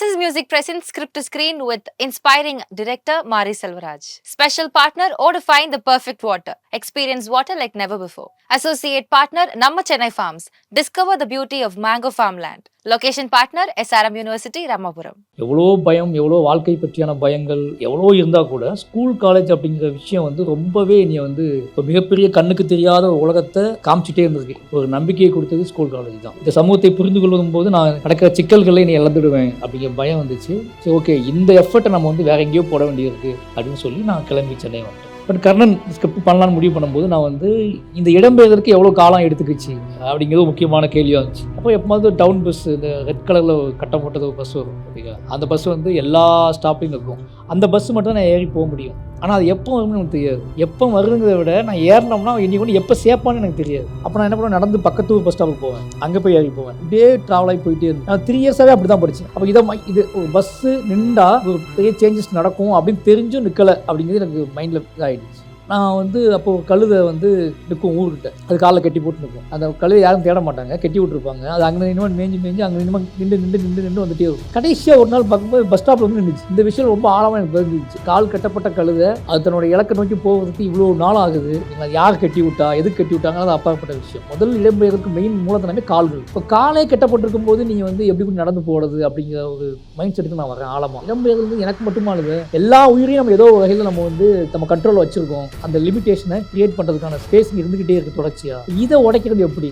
SS Music presents Script to Screen with inspiring director Mari Selvaraj. Special partner Odifine the Perfect Water. Experience water like never before. Associate partner Namma Chennai Farms. Discover the beauty of mango farmland. Location partner SRM University, Ramapuram. எவ்வளோ பயம், எவ்வளோ வாழ்க்கை பற்றியான பயங்கள் எவ்வளோ இருந்தால் கூட school college அப்படிங்கிற விஷயம் வந்து ரொம்பவே நீ வந்து இப்போ மிகப்பெரிய கண்ணுக்கு தெரியாத ஒரு உலகத்தை காமிச்சிட்டே இருந்திருக்கு. ஒரு நம்பிக்கையை கொடுத்தது ஸ்கூல் காலேஜ் தான். இந்த சமூகத்தை புரிந்து கொள்ளும் போது நான் நடக்கிற சிக்கல்களை நீ இழந்துடுவேன் அப்படிங்கிற பயம் வந்துச்சு. சரி, ஓகே, இந்த எஃபர்ட்டை நம்ம வந்து வேற எங்கேயோ போட வேண்டியிருக்கு அப்படின்னு சொல்லி நான் கிளம்பி சென்னை வந்துட்டேன். பட் கர்ணன் ஸ்கிரிப்ட் பண்ணலான்னு முடிவு பண்ணும்போது நான் வந்து இந்த இடம்பெயர்தற்கு எவ்வளோ காலம் எடுத்துக்கிச்சு அப்படிங்கிறது முக்கியமான கேள்வியாக இருந்துச்சு. அப்போ எப்போது டவுன் பஸ், இந்த ரெட் கலரில் கட்டம் போட்டது ஒரு பஸ் வரும் அப்படிங்க, அந்த பஸ் வந்து எல்லா ஸ்டாப்லையும் இருக்கும். அந்த பஸ் மட்டும் தான் நான் ஏறி போக முடியும். ஆனால் அது எப்போ வரும்னு எனக்கு தெரியாது. எப்போ வருங்கிறத விட நான் ஏறினோம்னா இன்னைக்கு கொண்டு எப்போ சேப்பான்னு எனக்கு தெரியாது. அப்போ நான் என்ன பண்ணுவேன், நடந்து பக்கத்து பஸ் ஸ்டாப்புக்கு போவேன், அங்கே போய் ஏறி போவேன், இப்படியே ட்ராவல் ஆகி போயிட்டே இருந்தேன். நான் 3 இயர்ஸாகவே அப்படி தான் படித்தேன். அப்போ இது ஒரு பஸ்ஸு நின்றா ஒரு பெரிய சேஞ்சஸ் நடக்கும் அப்படின்னு தெரிஞ்சும் நிற்கலை அப்படிங்கிறது எனக்கு மைண்டில் இதாகிடுச்சு. நான் வந்து அப்போது கழுதை வந்து நிற்கும் ஊர்கிட்ட, அது காலில் கட்டி போட்டு நிற்கும். அந்த கழுதை யாரும் தேட மாட்டாங்க, கட்டி விட்டுருப்பாங்க. அது அங்கே நின்று மேய்ஞ்சி அங்கே நின்று வந்துட்டே இருக்கும். கடைசியாக ஒரு நாள் பார்க்கும்போது பஸ் ஸ்டாப்பில் வந்து நின்றுச்சு. இந்த விஷயம் ரொம்ப ஆழமாக எனக்கு பதிஞ்சிச்சு. கால் கட்டப்பட்ட கழுதை அது தன்னோட இலக்கை நோக்கி போகிறதுக்கு இவ்வளோ நாள் ஆகுது. யார் கட்டி விட்டா, எதுக்கு கட்டி விட்டாங்க, அது அப்பாற்பட்ட விஷயம். முதல் இடம்பெயர்க்கு மெயின் மூலதனமே கால்கள். இப்போ காலே கட்டப்பட்டிருக்கும் போது நீங்கள் வந்து எப்படி நடந்து போகிறது அப்படிங்கிற ஒரு மைண்ட் செட்டுக்கு நான் வரேன் ஆழமாக. இடம்பெயர்ந்து எனக்கு மட்டுமானது எல்லா உயிரையும் நம்ம ஏதோ வகையில் நம்ம வந்து நம்ம கண்ட்ரோலில் வச்சுருக்கோம். அந்த லிமிட்டேஷனை கிரியேட் பண்ணுறதுக்கான ஸ்பேஸ் இருந்துகிட்டே இருக்கு தொடர்ச்சியாக. இதை உடைக்கிறது எப்படி,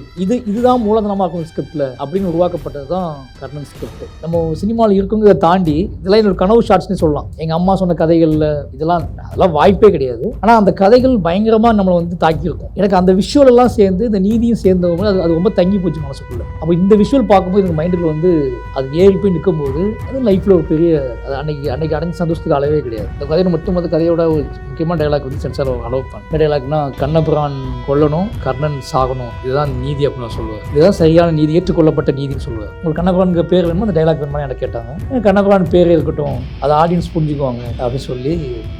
இதுதான் மூலதனமாக இருக்கும் ஸ்கிரிப்டில் அப்படின்னு உருவாக்கப்பட்டது தான் கர்ணன் ஸ்கிரிப்ட். நம்ம சினிமாவில் இருக்குங்கிறத தாண்டி இதெல்லாம் என்னோட கனவு ஷார்ட்ஸ்னு சொல்லலாம். எங்கள் அம்மா சொன்ன கதைகளில் அதெல்லாம் வாய்ப்பே கிடையாது. ஆனால் அந்த கதைகள் பயங்கரமாக நம்மளை வந்து தாக்கியிருக்கும். எனக்கு அந்த விஷுவல் எல்லாம் சேர்ந்து இந்த நீதியும் சேர்ந்தவங்க அது ரொம்ப தங்கி போச்சு மனசுக்குள்ள. அப்போ இந்த விஷுவல் பார்க்கும்போது எனக்கு மைண்டில் வந்து அது ஏறி போய் நிற்கும் போது அது லைஃப்பில் ஒரு பெரிய அன்னைக்கு அடைஞ்ச சந்தோஷத்துக்கு அளவே கிடையாது. இந்த கதையை மட்டும் அந்த கதையோட ஒரு முக்கியமான டைலாக் வந்து சென்சார் அளவு பண்ண டைலாக்னா, கண்ணபிரான் கொல்லணும், கர்ணன் சாகணும், இதுதான் நீதி அப்படின்னு நான் சொல்லுவேன். இதுதான் சரியான நீதி, ஏற்றுக்கொள்ளப்பட்ட நீதினு சொல்லுவேன். உங்களுக்கு கண்ணபிரானுக்கு பேர் வேணுமோ அந்த டைலாக் வேணுமா எனக்கு கேட்டாங்க. கண்ணபிரான் பேரே இருக்கட்டும், அதை ஆடியன்ஸ் புரிஞ்சுக்குவாங்க அப்படின்னு சொல்லி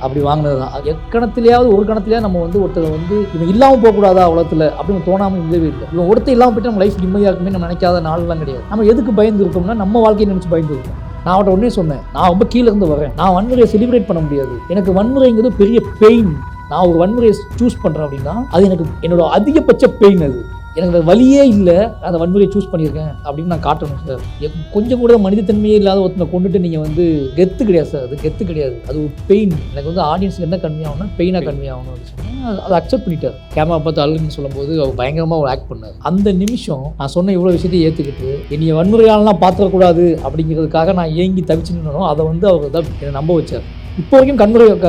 அப்படி வாங்கினது தான். எக்கணத்திலேயாவது ஒரு கணத்திலேயே நம்ம வந்து ஒருத்தர் வந்து இவன் இல்லாமல் போகக்கூடாதா உலகத்தில் அப்படின்னு தோணாமல் இல்லவே இல்லை. இவன் ஒருத்தர் இல்லாமல் போய்ட்டு நம்ம லைஃப் நிம்மதியாக இருக்குமே நம்ம நினைக்காத நாள்லாம் கிடையாது. நம்ம எதுக்கு பயந்து இருக்கோம்னா நம்ம வாழ்க்கையை நினச்சி பயந்து இருக்கோம். நான் அவட்ட உடனே சொன்னேன், நான் ரொம்ப கீழே இருந்து வரேன், நான் வன்முறையை செலிப்ரேட் பண்ண முடியாது. எனக்கு வன்முறைங்கிறது பெரிய பெயின். நான் ஒரு வன்முறையை சூஸ் பண்ணுறேன் அப்படின்னா அது எனக்கு என்னோட அதிகபட்ச பெயின். அது எனக்கு வழியே இல்லை, அந்த வன்முறையை சூஸ் பண்ணியிருக்கேன் அப்படின்னு நான் காட்டணும் சார். கொஞ்சம் கூட மனிதத்தன்மையே இல்லாத ஒருத்தனை கொண்டுட்டு நீங்கள் வந்து கெத்து கிடையாது சார், அது கெத்து கிடையாது, அது ஒரு பெயின். எனக்கு வந்து ஆடியன்ஸுக்கு என்ன கன்வே ஆகணும்னா பெயினாக கன்வே ஆகணும் அப்படின்னு சொன்னால் அதை அக்செப்ட் பண்ணிட்டார். கேமரா பார்த்து அழுன்னு சொல்லும்போது அவர் பயங்கரமாக ஒரு ஆக்ட் பண்ணார். அந்த நிமிஷம் நான் சொன்ன இவ்வளோ விஷயத்தையும் ஏற்றுக்கிட்டு என்னைய வன்முறையாலலாம் பார்த்துடக்கூடாது அப்படிங்கிறதுக்காக நான் ஏங்கி தவிச்சுன்னு அதை வந்து அவர் தான் என்னை நம்ப வச்சார். இப்போ வரைக்கும்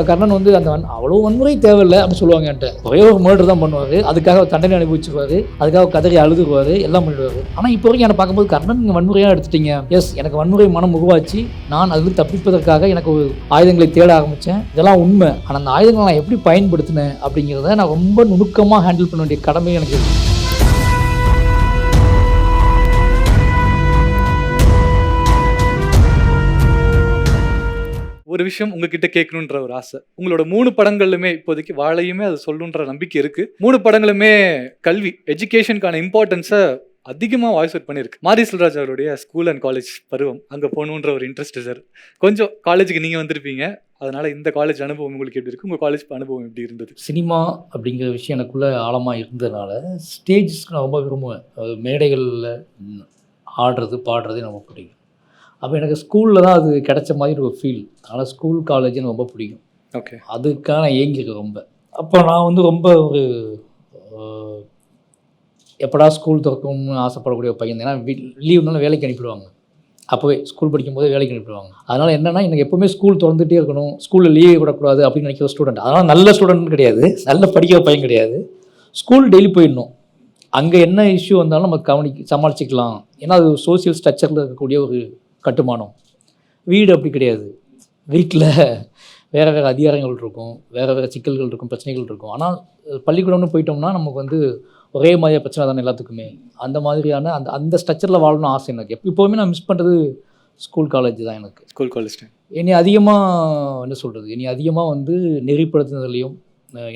கர்ணன் வந்து அந்த அவ்வளோ வன்முறை தேவையில்லை அப்படின்னு சொல்லுவாங்க என்கிட்ட. ஒரே ஒரு மர்டர் தான் பண்ணுவார், அதுக்காக தண்டனை அனுபவிச்சுருவார், அதுக்காக கதறி அழுதுருவார், எல்லாம் பண்ணிடுவார். ஆனால் இப்போ வரைக்கும் என்னை பார்க்கும்போது கர்ணன் நீங்கள் வன்முறையாக எடுத்துட்டீங்க. எஸ், எனக்கு வன்முறை மனம் உருவாச்சு, நான் அதில் தப்பிப்பதற்காக எனக்கு ஒரு ஆயுதங்களை தேட ஆரம்பித்தேன், இதெல்லாம் உண்மை. ஆனால் அந்த ஆயுதங்களை நான் எப்படி பயன்படுத்தினேன் அப்படிங்கிறத நான் ரொம்ப நுணுக்கமாக ஹேண்டில் பண்ண வேண்டிய கடமை எனக்கு இருக்குது. ஒரு விஷயம் உங்ககிட்ட கேட்கணுன்ற ஒரு ஆசை. உங்களோட 3 படங்களுமே இப்போதைக்கு வாழையுமே அது சொல்லுன்ற நம்பிக்கை இருக்கு. 3 படங்களுமே கல்வி, எஜுகேஷனுக்கான இம்பார்ட்டன்ஸை அதிகமாக வாய்ஸ் அவுட் பண்ணியிருக்கு. மாரி செல்வராஜ் அவருடைய ஸ்கூல் அண்ட் காலேஜ் பருவம், அங்கே போகணுன்ற ஒரு இன்ட்ரெஸ்ட் சார். கொஞ்சம் காலேஜுக்கு நீங்கள் வந்திருப்பீங்க, அதனால் இந்த காலேஜ் அனுபவம் உங்களுக்கு எப்படி இருக்குது, உங்கள் காலேஜ் அனுபவம் எப்படி இருந்தது? சினிமா அப்படிங்கிற விஷயம் எனக்குள்ளே ஆழமாக இருந்ததுனால ஸ்டேஜஸ்க்கு நான் ரொம்ப விரும்புவேன். மேடைகளில் ஆடுறது பாடுறது எனக்கு ரொம்ப பிடிக்கும். அப்போ எனக்கு ஸ்கூலில் தான் அது கிடைச்ச மாதிரி ஒரு ஃபீல். அதனால் ஸ்கூல் காலேஜ் எனக்கு ரொம்ப பிடிக்கும். ஓகே, அதுக்காக நான் ஏங்கியிருக்கேன் ரொம்ப. அப்போ நான் வந்து ரொம்ப ஒரு எப்படா ஸ்கூல் திறக்கும்னு ஆசைப்படக்கூடிய பையன். ஏன்னா லீவ்னால வேலைக்கு அனுப்பிடுவாங்க. அப்போவே ஸ்கூல் படிக்கும்போதே வேலைக்கு அனுப்பிடுவாங்க. அதனால் என்னென்னா எனக்கு எப்போவுமே ஸ்கூல் திறந்துகிட்டே இருக்கணும், ஸ்கூலில் லீவ் விடக்கூடாது அப்படின்னு நினைக்கிற ஸ்டூடெண்ட். அதனால் நல்ல ஸ்டூடெண்ட் கிடையாது, நல்ல படிக்கிற பையன் கிடையாது. ஸ்கூல் டெய்லி போயிடணும், அங்கே என்ன இஷ்யூ வந்தாலும் நம்ம சமாளிச்சிக்கலாம். ஏன்னா அது சோசியல் ஸ்ட்ரக்சரில் இருக்கக்கூடிய ஒரு கட்டுமானம். வீடு அப்படி கிடையாது, வீட்டில் வேறு வேறு அதிகாரங்கள் இருக்கும், வேறு வேறு சிக்கல்கள் இருக்கும், பிரச்சனைகள் இருக்கும். ஆனால் பள்ளிக்கூடம்னு போயிட்டோம்னா நமக்கு வந்து ஒரே மாதிரியாக பிரச்சனை தானே எல்லாத்துக்குமே. அந்த மாதிரியான அந்த ஸ்ட்ரக்சரில் வாழணும் ஆசை எனக்கு. எப்போவுமே நான் மிஸ் பண்ணுறது ஸ்கூல் காலேஜ் தான். எனக்கு ஸ்கூல் காலேஜ் என்னை அதிகமாக என்ன சொல்கிறது, என்னை அதிகமாக வந்து நெறிப்படுத்துனதுலேயும்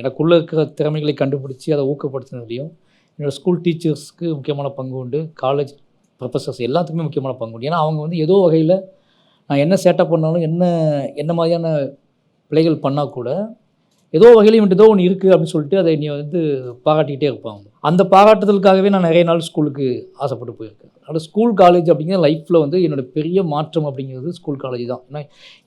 எனக்குள்ளே இருக்கிற திறமைகளை கண்டுபிடிச்சி அதை ஊக்கப்படுத்துனதுலேயும் என்னோடய ஸ்கூல் டீச்சர்ஸ்க்கு முக்கியமான பங்கு உண்டு. காலேஜ் ப்ரொஃபஸர்ஸ் எல்லாத்துக்குமே முக்கியமான பங்கு உண்டு. ஏன்னா அவங்க வந்து ஏதோ வகையில் நான் என்ன சேட்டை பண்ணாலும் என்ன மாதிரியான பிழைகள் பண்ணால் கூட ஏதோ வகையிலையும் ஏதோ ஒன்று இருக்குது அப்படின்னு சொல்லிட்டு அதை நீ வந்து பாராட்டிக்கிட்டே இருப்பாங்க. அந்த பாராட்டுதலுக்காகவே நான் நிறைய நாள் ஸ்கூலுக்கு ஆசைப்பட்டு போயிருக்கேன். அதனால் ஸ்கூல் காலேஜ் அப்படிங்கிற லைஃப்பில் வந்து என்னோடய பெரிய மாற்றம் அப்படிங்கிறது ஸ்கூல் காலேஜ் தான். ஏன்னா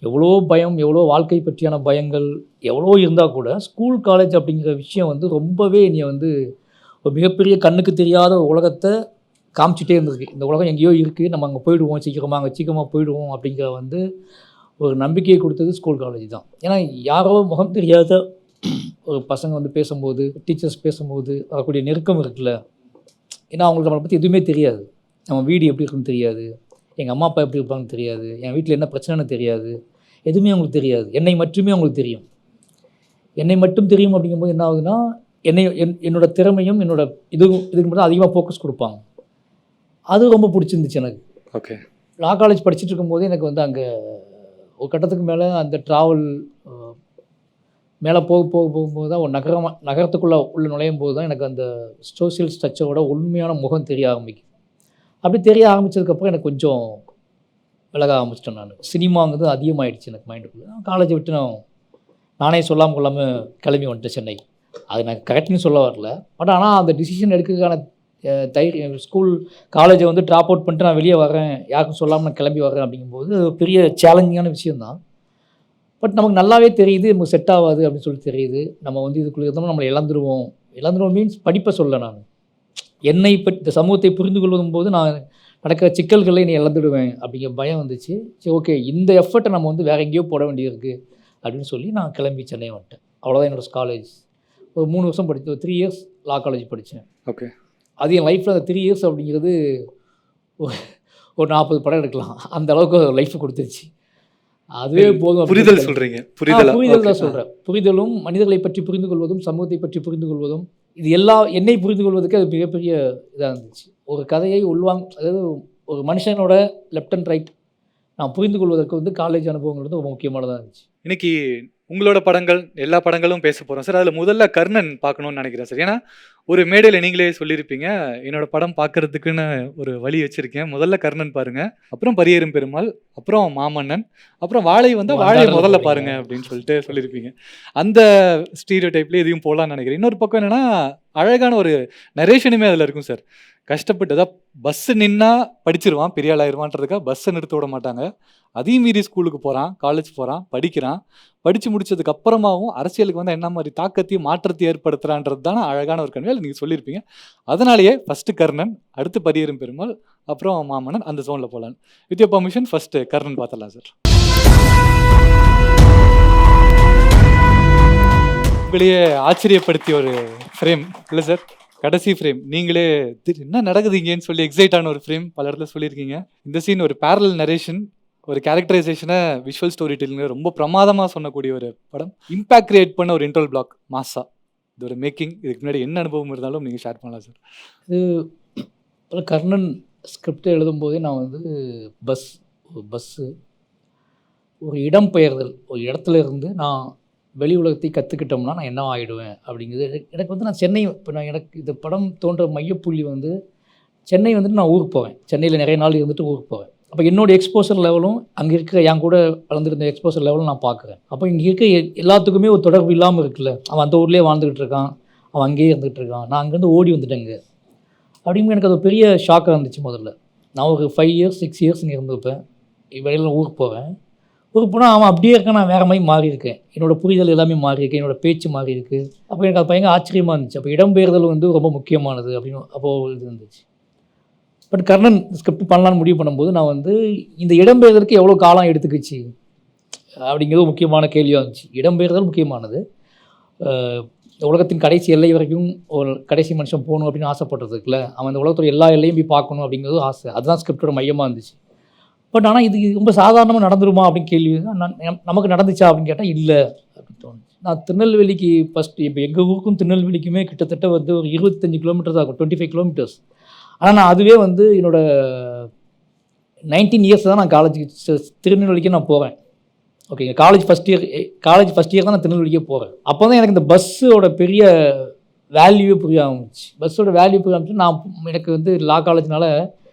எவ்வளோ பயம், எவ்வளோ வாழ்க்கை பற்றியான பயங்கள் எவ்வளோ இருந்தால் கூட ஸ்கூல் காலேஜ் அப்படிங்கிற விஷயம் வந்து ரொம்பவே என்னை வந்து ஒரு மிகப்பெரிய கண்ணுக்கு தெரியாத ஒரு உலகத்தை காமிச்சிட்டே இருந்திருக்கு. இந்த உலகம் எங்கேயோ இருக்குது, நம்ம அங்கே போயிடுவோம், சீக்கிரமாக போயிடுவோம் அப்படிங்கிற வந்து ஒரு நம்பிக்கையை கொடுத்தது ஸ்கூல் காலேஜ் தான். ஏன்னா யாரோ முகம் தெரியாத ஒரு பசங்க வந்து பேசும்போது, டீச்சர்ஸ் பேசும்போது வரக்கூடிய நெருக்கம் இருக்குல்ல. ஏன்னா அவங்களுக்கு நம்மளை பற்றி எதுவுமே தெரியாது. நம்ம வீடு எப்படி இருக்குன்னு தெரியாது, எங்கள் அம்மா அப்பா எப்படி இருப்பாங்கன்னு தெரியாது, என் வீட்டில் என்ன பிரச்சனைன்னு தெரியாது, எதுவுமே அவங்களுக்கு தெரியாது. என்னை மட்டுமே அவங்களுக்கு தெரியும். என்னை மட்டும் தெரியும் அப்படிங்கும்போது என்ன ஆகுதுன்னா, என்னோட திறமையும் இதுக்கு மட்டும் அதிகமாக ஃபோக்கஸ் கொடுப்பாங்க. அது ரொம்ப பிடிச்சிருந்துச்சு எனக்கு. ஓகே. லா காலேஜ் படிச்சுட்டு இருக்கும்போது எனக்கு வந்து அங்கே ஒரு கட்டத்துக்கு மேலே அந்த ட்ராவல் மேலே போகும்போது தான் ஒரு நகரத்துக்குள்ளே நுழையும் போது தான் எனக்கு அந்த சோசியல் ஸ்ட்ரக்சரோட உண்மையான முகம் தெரிய ஆரம்பிக்கும். அப்படி தெரிய ஆரம்பித்ததுக்கப்புறம் எனக்கு கொஞ்சம் விலக ஆரம்பிச்சிட்டேன். நான் சினிமாங்கிறது அதிகமாகிடுச்சு எனக்கு மைண்டுக்குள்ளே. காலேஜை விட்டு நானே சொல்லாமல் கொள்ளாமல் கிளம்பி வந்துட்டேன் சென்னை. அது நான் கரெக்டுன்னு சொல்ல வரல. பட் ஆனால் அந்த டிசிஷன் எடுக்கிறதுக்கான தைரியம், ஸ்கூல் காலேஜை வந்து ட்ராப் அவுட் பண்ணிட்டு நான் வெளியே வரேன், யாருக்கும் சொல்லாமல் நான் கிளம்பி வரேன் அப்படிங்கும்போது அது பெரிய சேலஞ்சிங்கான விஷயந்தான். பட் நமக்கு நல்லாவே தெரியுது நமக்கு செட் ஆகாது அப்படின்னு சொல்லி தெரியுது. நம்ம வந்து இதுக்குள்ளே இருந்தோம்னா நம்மளை இழந்துருவோம் மீன்ஸ் படிப்பை சொல்ல நான் என்னை பற்றி இந்த சமூகத்தை புரிந்து கொள்ளும் போது நான் நடக்கிற சிக்கல்களை நீ இழந்துடுவேன் அப்படிங்கிற பயம் வந்துச்சு. சரி, ஓகே, இந்த எஃபர்ட்டை நம்ம வந்து வேறு எங்கேயோ போட வேண்டியிருக்கு அப்படின்னு சொல்லி நான் கிளம்பி சென்னை வந்துட்டேன். அவ்வளோதான் என்னோடய காலேஜ். ஒரு 3 வருஷம் படித்தேன். ஒரு 3 இயர்ஸ் லா காலேஜ் படித்தேன். ஓகே. அது என் லைஃப்பில் அந்த 3 இயர்ஸ் அப்படிங்கிறது ஒரு 40 படம் எடுக்கலாம், அந்த அளவுக்கு லைஃப் கொடுத்துருச்சு. அதுவே போதும். புரிதல் சொல்கிறீங்க? புரிதல் தான் சொல்கிறேன். புரிதலும், மனிதர்களை பற்றி புரிந்து கொள்வதும், சமூகத்தை பற்றி புரிந்து கொள்வதும், இது என்னை புரிந்து கொள்வதற்கு அது மிகப்பெரிய இதாக இருந்துச்சு. ஒரு கதையை அதாவது ஒரு மனுஷனோட லெஃப்ட் அண்ட் ரைட் நான் புரிந்து கொள்வதற்கு வந்து காலேஜ் அனுபவங்கிறது ரொம்ப முக்கியமானதாக இருந்துச்சு. இன்னைக்கு உங்களோட படங்கள் எல்லா படங்களும் பேச போகிறோம் சார். அதில் முதல்ல கர்ணன் பார்க்கணுன்னு நினைக்கிறேன் சார். ஏன்னா ஒரு மேடையில் நீங்களே சொல்லியிருப்பீங்க, என்னோட படம் பார்க்கறதுக்குன்னு ஒரு வழி வச்சுருக்கேன், முதல்ல கர்ணன் பாருங்கள், அப்புறம் பரியேறும் பெருமாள், அப்புறம் மாமன்னன், அப்புறம் வாழை வாழை முதல்ல பாருங்க அப்படின்னு சொல்லியிருப்பீங்க. அந்த ஸ்டீரியோ டைப்லேயே இதையும் போகலான்னு நினைக்கிறேன். இன்னொரு பக்கம் என்னென்னா, அழகான ஒரு நரேஷனுமே அதில் இருக்கும் சார். கஷ்டப்பட்டு அதான் பஸ்ஸு நின்னா படிச்சிருவான், பெரிய ஆளாயிருவான்றதுக்காக பஸ்ஸை நிறுத்த விட மாட்டாங்க. அதையும் மீறி ஸ்கூலுக்கு போகிறான், காலேஜ் போகிறான், படிக்கிறான். படித்து முடிச்சதுக்கு அப்புறமாவும் அரசியலுக்கு வந்து என்ன மாதிரி தாக்கத்தையும் மாற்றத்தையும் ஏற்படுத்துகிறான்றது தானே அழகான ஒரு கன்வே நீங்கள் சொல்லியிருப்பீங்க. அதனாலேயே ஃபஸ்ட்டு கர்ணன், அடுத்து பரியேறும் பெருமாள், அப்புறம் மாமன்னன், அந்த ஜோனில் போகலான்னு. With your permission first Karnan பார்த்துடலாம் சார். உங்களையே ஆச்சரியப்படுத்திய ஒரு ஃப்ரேம் இல்லை சார், கடைசி ஃப்ரேம் நீங்களே என்ன நடக்குதுங்கன்னு சொல்லி எக்ஸைட் ஆன ஒரு ஃப்ரேம் பல இடத்துல சொல்லியிருக்கீங்க. இந்த சீன் ஒரு பேரலல் நரேஷன், ஒரு கேரக்டரைசேஷனை விஷுவல் ஸ்டோரி டெல்லிங் ரொம்ப பிரமாதமாக சொன்னக்கூடிய ஒரு படம். இம்பேக்ட் கிரியேட் பண்ண ஒரு இன்டர்வல் பிளாக் மாசா. இது ஒரு மேக்கிங், இதுக்கு முன்னாடி என்ன அனுபவம் இருந்தாலும் நீங்கள் ஷேர் பண்ணலாம் சார். இது கர்ணன் ஸ்கிரிப்ட் எழுதும்போதே நான் வந்து பஸ்ஸு ஒரு இடம் பெயர்தல், ஒரு இடத்துல இருந்து நான் வெளி உலகத்தை கற்றுக்கிட்டோம்னா நான் என்ன ஆகிடுவேன் அப்படிங்கிறது எனக்கு வந்து நான் சென்னை எனக்கு இந்த படம் தோன்ற மையப்புள்ளி வந்து சென்னை வந்துட்டு நான் ஊருக்கு போவேன். சென்னையில் நிறைய நாள் இருந்துட்டு ஊருக்கு போவேன். அப்போ என்னோடய எக்ஸ்போசர் லெவலும் அங்கே இருக்கிற என் கூட வளர்ந்துருந்த எக்ஸ்போசர் லெவலும் நான் பார்க்குறேன். அப்போ இங்கே இருக்க எல்லாத்துக்குமே ஒரு தொடர்பு இல்லாமல் இருக்குல்ல. அவன் அந்த ஊர்லேயே வாழ்ந்துக்கிட்டு இருக்கான், அவன் அங்கேயே இருந்துகிட்டு இருக்கான், நான் அங்கேருந்து ஓடி வந்துட்டேங்க அப்படிங்க. எனக்கு அது பெரிய ஷாக்காக இருந்துச்சு. முதல்ல நான் ஒரு 5 இயர்ஸ் 6 இயர்ஸ் இங்கே இருந்திருப்பேன். வெளியில் ஊருக்கு போவேன். ஊருக்கு போனால் அவன் அப்படியே இருக்கான், நான் வேறு மாதிரி மாறி இருக்கேன். என்னோடய புரிதல் எல்லாமே மாறி இருக்கேன், என்னோடய பேச்சு மாறி இருக்குது. அப்போ எனக்கு அது பயங்கர ஆச்சரியமாக இருந்துச்சு. அப்போ இடம்பெயர்தல் வந்து ரொம்ப முக்கியமானது அப்படின்னு அப்போது இது இருந்துச்சு. பட் கர்ணன் ஸ்கிரிப்ட் பண்ணலான்னு முடிவு பண்ணும்போது நான் வந்து இந்த இடம்பெயர்தலுக்கு எவ்வளோ காலம் எடுத்துக்கிச்சு அப்படிங்கிறது முக்கியமான கேள்வியாக இருந்துச்சு. இடம்பெயர்தல் முக்கியமானது. உலகத்தின் கடைசி எல்லை வரைக்கும் ஒரு கடைசி மனுஷன் போகணும் அப்படின்னு ஆசைப்படுறதுக்குல அவன் அந்த உலகத்தோட எல்லா எல்லையும் போய் பார்க்கணும் அப்படிங்கிறது ஆசை. அதுதான் ஸ்கிரிப்டோட மையமாக இருந்துச்சு. பட் ஆனால் இது ரொம்ப சாதாரணமாக நடந்துருமா அப்படின்னு கேள்வி நமக்கு நடந்துச்சா அப்படின்னு கேட்டால் இல்லை அப்படின்னு தோணுச்சு. நான் திருநெல்வேலிக்கு ஃபஸ்ட்டு இப்போ எங்கள் ஊருக்கும் திருநெல்வேலிக்குமே கிட்டத்தட்ட வந்து ஒரு 25 கிலோமீட்டர்ஸ் ஆகும், 25 கிலோமீட்டர்ஸ். ஆனால் நான் அதுவே வந்து என்னோடய 19 இயர்ஸ் தான் நான் காலேஜுக்கு திருநெல்வேலிக்கே நான் போகிறேன். ஓகேங்க, காலேஜ் ஃபஸ்ட் இயர் தான் நான் திருநெல்வேலிக்கே போகிறேன். அப்போ தான் எனக்கு இந்த பஸ்ஸோட பெரிய வேல்யூவே புரிய ஆரம்பிச்சு. பஸ்ஸோட வேல்யூ புரிய ஆரம்பிச்சு. எனக்கு வந்து லா காலேஜ்னால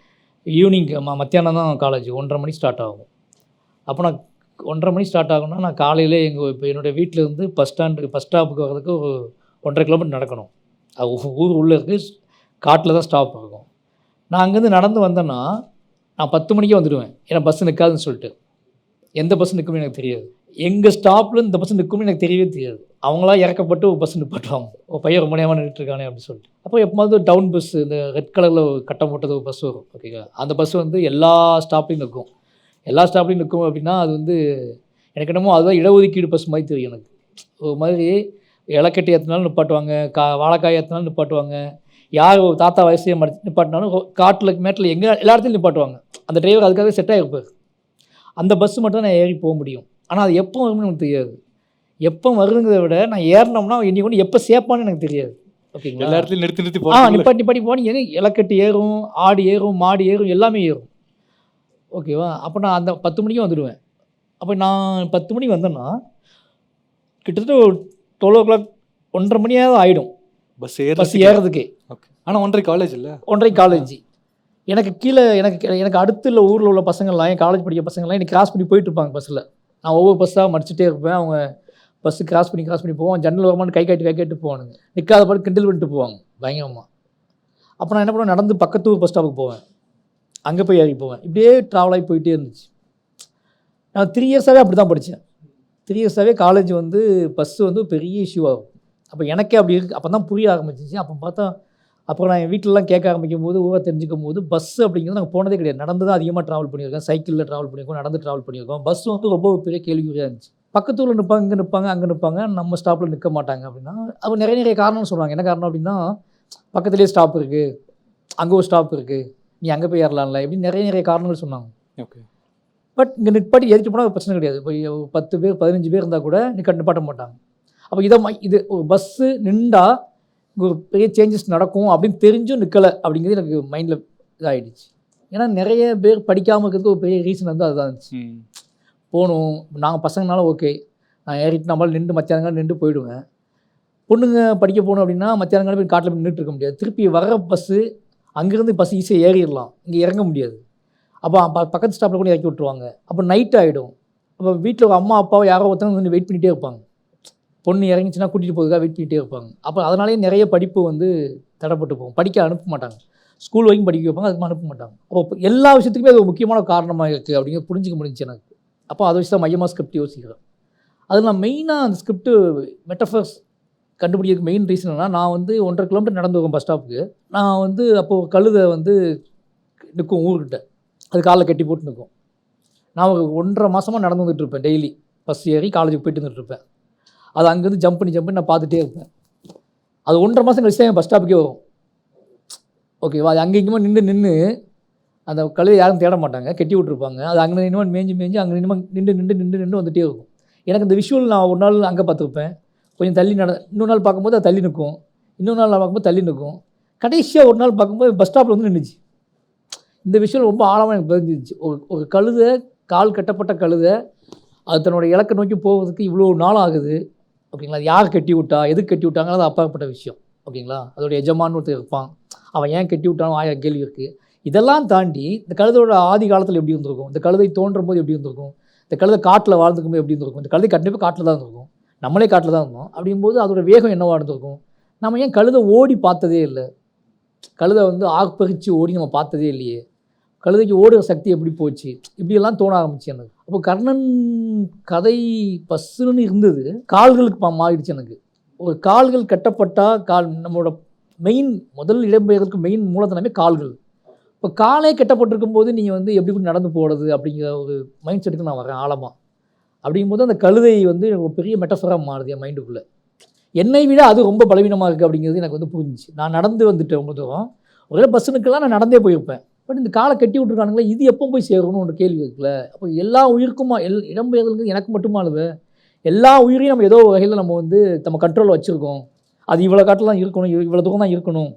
ஈவினிங் மத்தியானம் தான் காலேஜ், 1:30 மணிக்கு ஸ்டார்ட் ஆகும். அப்போ நான் 1:30 மணி ஸ்டார்ட் ஆகும்னா நான் காலையிலே இப்போ என்னுடைய வீட்டிலேருந்து பஸ் ஸ்டாப்புக்கு வர்றதுக்கு ஒரு 1.5 கிலோமீட்டர் நடக்கணும். அது ஊர் உள்ளே இருக்குது, காட்டில் தான் ஸ்டாப் இருக்கும். நான் அங்கேருந்து நடந்து வந்தேன்னா நான் 10 மணிக்கே வந்துடுவேன். ஏன்னா பஸ் நிற்காதுன்னு சொல்லிட்டு. எந்த பஸ் நிற்கும்னு எனக்கு தெரியாது. எங்கள் ஸ்டாப்பில் இந்த பஸ் நிற்கும்னு எனக்கு தெரியவே தெரியாது. அவங்களா இறக்கப்பட்டு ஒரு பஸ் நிப்பாட்டுவாங்க. ஒரு பையன் ரொம்ப நேரமாக நின்றுட்டுருக்கானே அப்படின்னு சொல்லிட்டு. அப்போ எப்போது டவுன் பஸ், இந்த ரெட் கலரில் கட்டம் போட்டது ஒரு பஸ் வரும், ஓகேங்களா. அந்த பஸ் வந்து எல்லா ஸ்டாப்லையும் நிற்கும். எல்லா ஸ்டாப்லையும் நிற்கும் அப்படின்னா அது வந்து எனக்கு என்னமோ அதுதான் இடஒதுக்கீடு பஸ் மாதிரி தெரியும் எனக்கு. ஒரு மாதிரி இலக்கட்டி ஏற்றினாலும் நிப்பாட்டுவாங்க, வாழைக்காய் ஏற்றினாலும் நிப்பாட்டுவாங்க, யார் ஒரு தாத்தா வயசையை நிப்பாட்டினாலும் காட்டில் மேட்டில் எங்கே எல்லா இடத்துலையும் நிப்பாட்டுவாங்க. அந்த டிரைவர் அதுக்காக செட் ஆகிருப்பார். அந்த பஸ்ஸு மட்டும் தான் நான் ஏறி போக முடியும். ஆனால் அது எப்போ வரும்னு எனக்கு தெரியாது. எப்போ வருங்கிறத விட நான் ஏறினோம்னா என்னை கொண்டு எப்போ சேர்ப்பான்னு எனக்கு தெரியாது, ஓகேங்களா. எல்லா இடத்துலையும் நிறுத்தி நிப்பாட்டி போனீங்க, இலக்கட்டு ஏறும், ஆடு ஏறும், மாடு ஏறும், எல்லாமே ஏறும், ஓகேவா. அப்போ நான் அந்த 10 மணிக்கு வந்துடுவேன். அப்போ நான் 10 மணிக்கு வந்தேன்னா கிட்டத்தட்ட ஒரு 12 o'clock 1:30 மணியாவது ஆகிடும் பஸ் ஏறதுக்கே. ஓகே. ஆனால் 1:30 காலேஜ் இல்லை, 1:30 காலேஜ். எனக்கு கீழே எனக்கு அடுத்து உள்ள ஊரில் உள்ள பசங்கள்லாம், என் காலேஜ் படிக்கிற பசங்கள்லாம் எனக்கு கிராஸ் பண்ணி போயிட்டுருப்பாங்க பஸ்ஸில். நான் ஒவ்வொரு பஸ்ஸாக மடிச்சுட்டே இருப்பேன். அவங்க பஸ்ஸு கிராஸ் பண்ணி போவோம். ஜன்னல் வரமான்னு கை காட்டி போவானுங்க. நிற்காத பாட்டு கிண்டல் பண்ணிட்டு போவாங்க பயங்கரமாக. அப்போ நான் என்ன பண்ணுவேன், நடந்து பக்கத்து ஊர் பஸ் ஸ்டாப்புக்கு போவேன். அங்கே போய் ஏறி போவேன். இப்படியே ட்ராவல் ஆகி போயிட்டே இருந்துச்சு. நான் 3 இயர்ஸாகவே அப்படி தான் படித்தேன். 3 இயர்ஸாகவே காலேஜ் வந்து பஸ்ஸு வந்து பெரிய இஷ்யூ ஆகும். அப்போ எனக்கே அப்படி இருக்குது. அப்போ தான் புரிய ஆரம்பிச்சிச்சு. அப்போ பார்த்தா அப்புறம் நான் என் வீட்டிலலாம் கேட்க ஆரம்பிக்கும் போது, ஊரை தெரிஞ்சுக்கும் போது, பஸ்ஸு அப்படிங்கிறது நாங்கள் போனதே கிடையாது. நடந்து தான் அதிகமாக ட்ராவல் பண்ணியிருக்கோம். சைக்கிளில் ட்ராவல் பண்ணியிருக்கோம், நடந்து ட்ராவல் பண்ணியிருக்கோம். பஸ் வந்து ரொம்ப பெரிய கேள்விக்குறியாக இருந்துச்சு. பக்கத்து ஊரில் நிற்பாங்க, இங்கே நிற்பாங்க, அங்கே நிற்பாங்க, நம்ம ஸ்டாப்பில் நிற்க மாட்டாங்க அப்படின்னா அவங்க நிறைய காரணம் சொல்லுவாங்க. என்ன காரணம் அப்படின்னா, பக்கத்துலேயே ஸ்டாப் இருக்குது, அங்கே ஒரு ஸ்டாப் இருக்குது, நீ அங்கே போய் ஏறலாம்ல, இப்படின்னு நிறைய காரணங்கள் சொன்னாங்க. ஓகே. பட் இங்கே நிற்பாட்டி ஏறிட்டு போனால் பிரச்சனை கிடையாது. இப்போ 10 பேர் 15 பேர் இருந்தால் கூட நிப்பாட்ட மாட்டாங்க. அப்போ இது ஒரு பஸ்ஸு நின்றா ஒரு பெரிய சேஞ்சஸ் நடக்கும் அப்படின்னு தெரிஞ்சும் நிற்கலை அப்படிங்கிறது எனக்கு மைண்டில் இதாகிடுச்சு. ஏன்னா நிறைய பேர் படிக்காமல் இருக்கிறதுக்கு ஒரு பெரிய ரீசன் வந்து அதுதான் இருந்துச்சு. போகணும், நாங்கள் பசங்கனால ஓகே, நான் ஏறிட்டு நம்மளால் நின்று மத்தியானங்காலம் நின்று போயிடுவேன். பொண்ணுங்க படிக்க போகணும் அப்படின்னா மத்தியானங்காலம் போய் காட்டில் நின்றுட்டு இருக்க முடியாது. திருப்பி வர பஸ்ஸு அங்கேருந்து பஸ் ஈஸியாக ஏறிடலாம், இங்கே இறங்க முடியாது. அப்போ பக்கத்து ஸ்டாப்பில் கூட இறக்கி விட்ருவாங்க. அப்போ நைட் ஆகிடும். அப்போ வீட்டில் ஒரு அம்மா அப்பாவை யாரோ ஒருத்தவங்க வந்து வெயிட் பண்ணிகிட்டே இருப்பாங்க. பொண்ணு இறங்கிச்சுன்னா கூட்டிகிட்டு போகிறதுக்காக வெயிட் பண்ணிகிட்டே இருப்பாங்க. அப்போ அதனாலேயே நிறைய படிப்பு வந்து தடைப்பட்டு போகும். படிக்க அனுப்ப மாட்டாங்க. ஸ்கூல் வரைக்கும் படிக்க வைப்பாங்க, அதுக்கு அனுப்ப மாட்டாங்க. அப்போ எல்லா விஷயத்துக்குமே அது ஒரு முக்கியமான காரணமாக இருக்குது அப்படிங்கிறது புரிஞ்சிக்க முடிஞ்சு எனக்கு. அப்போ அதை வச்சு தான் மையமாக ஸ்கிரிப்ட் யோசிக்கிறேன். அதில் நான் மெயினாக அந்த ஸ்கிரிப்ட்டு மெட்டஃபர்ஸ் கண்டுபிடிக்கிறதுக்கு மெயின் ரீசன் என்னன்னா, நான் வந்து 1.5 கிலோமீட்டர் நடந்து வருவேன் பஸ் ஸ்டாப்புக்கு. நான் வந்து அப்போது கழுதை வந்து நிற்கும் ஊர்கிட்ட, அது காலில் கட்டி போட்டு நிற்கும். நான் ஒரு 1.5 மாதமாக நடந்து வந்துட்டு இருப்பேன். டெய்லி பஸ் ஏறி காலேஜுக்கு போயிட்டு வந்துட்டு இருப்பேன். அது அங்கேருந்து ஜம்ப் பண்ணி நான் பார்த்துட்டே இருப்பேன். அது 1.5 மாதம் கழிச்சு தான் என் பஸ் ஸ்டாப்புக்கே வரும், ஓகேவா. அது அங்கே இங்கேயுமா நின்று அந்த கழுதை யாரும் தேட மாட்டாங்க, கட்டி விட்ருப்பாங்க. அது அங்கே நின்று மேய்ஞ்சி அங்கே நின்று வந்துகிட்டே இருக்கும். எனக்கு இந்த விஷுவல் நான் ஒரு நாள் அங்கே பார்த்துருப்பேன், கொஞ்சம் தள்ளி இன்னொரு நாள் பார்க்கும்போது அது தள்ளி நிற்கும், இன்னொரு நாள் நான் பார்க்கும்போது தள்ளி நிற்கும். கடைசியாக ஒரு நாள் பார்க்கும்போது பஸ் ஸ்டாப்பில் வந்து நின்றுச்சு. இந்த விஷயம் ரொம்ப ஆழமாக எனக்கு பதிஞ்சிருச்சு. ஒரு கழுதை, கால் கட்டப்பட்ட கழுதை, அது தன்னோட இலக்கை நோக்கி போகிறதுக்கு இவ்வளோ நாள் ஆகுது, ஓகேங்களா. அது யார் கட்டி விட்டா, எதுக்கு கட்டி விட்டாங்களோ அது அப்பாற்பட்ட விஷயம், ஓகேங்களா. அதோடைய எஜமான்னு ஒருத்தர் இருப்பான், அவன் ஏன் கட்டி விட்டாலும் 1000 கேள்வி இருக்குது. இதெல்லாம் தாண்டி இந்த கழுதையோட ஆதி காலத்தில் எப்படி இருந்திருக்கும், இந்த கழுதை தோன்றும் போது எப்படி இருந்திருக்கும், இந்த கழுதை காட்டில் வாழ்ந்துக்கும் போது எப்படி இருந்திருக்கும். இந்த கழுதை கண்டிப்பாக காட்டில் தான் இருந்திருக்கும், நம்மளே காட்டில் தான் இருந்தோம். அப்படிங்கும்போது அதோட வேகம் என்னவாக இருந்திருக்கும். நம்ம ஏன் கழுதை ஓடி பார்த்ததே இல்லை, கழுதை வந்து ஆர்ப்பரித்து ஓடி நம்ம பார்த்ததே இல்லையே, கழுதைக்கு ஓடுற சக்தி எப்படி போச்சு, இப்படியெல்லாம் தோண ஆரம்பிச்சு எனக்கு. அப்போ கர்ணன் கதை பஸ்ஸுன்னு இருந்தது, கால்களுக்கு மாறிடுச்சு எனக்கு. ஒரு கால்கள் கட்டப்பட்டால் நம்மளோட மெயின் முதல் இடம்பெயர்தலுக்கு மெயின் மூலதனமே கால்கள். இப்போ காலே கட்டப்பட்டிருக்கும் போது நீங்கள் வந்து எப்படி கூட நடந்து போகிறது அப்படிங்கிற ஒரு மைண்ட் செட்டுக்கு நான் வரேன் ஆழமாக. அப்படிங்கும்போது அந்த கழுதை வந்து ஒரு பெரிய மெட்டஃபராக மாறுது என் மைண்டுக்குள்ளே. என்னை விட அது ரொம்ப பலவீனமாக இருக்குது அப்படிங்கிறது எனக்கு வந்து புரிஞ்சிச்சு. நான் நடந்து வந்துட்டேன் ரொம்ப தூரம், ஒரே பஸ்ஸுனுக்கெல்லாம் நான் நடந்தே போயிருப்பேன். பட் இந்த காலை கட்டி விட்டுருக்கானுங்களே, இது எப்போ போய் சேரணும்னு ஒரு கேள்வி இருக்குல்ல. அப்போ எல்லா உயிருக்குமா, இடம்பெயர்தலுக்கு எனக்கு மட்டுமா அல்லது எல்லா உயிரையும் நம்ம ஏதோ வகையில் நம்ம வந்து நம்ம கண்ட்ரோலில் வச்சுருக்கோம். அது இவ்வளோ காட்டில் தான் இருக்கணும், இவ்வளோ தூரம் தான் இருக்கணும்,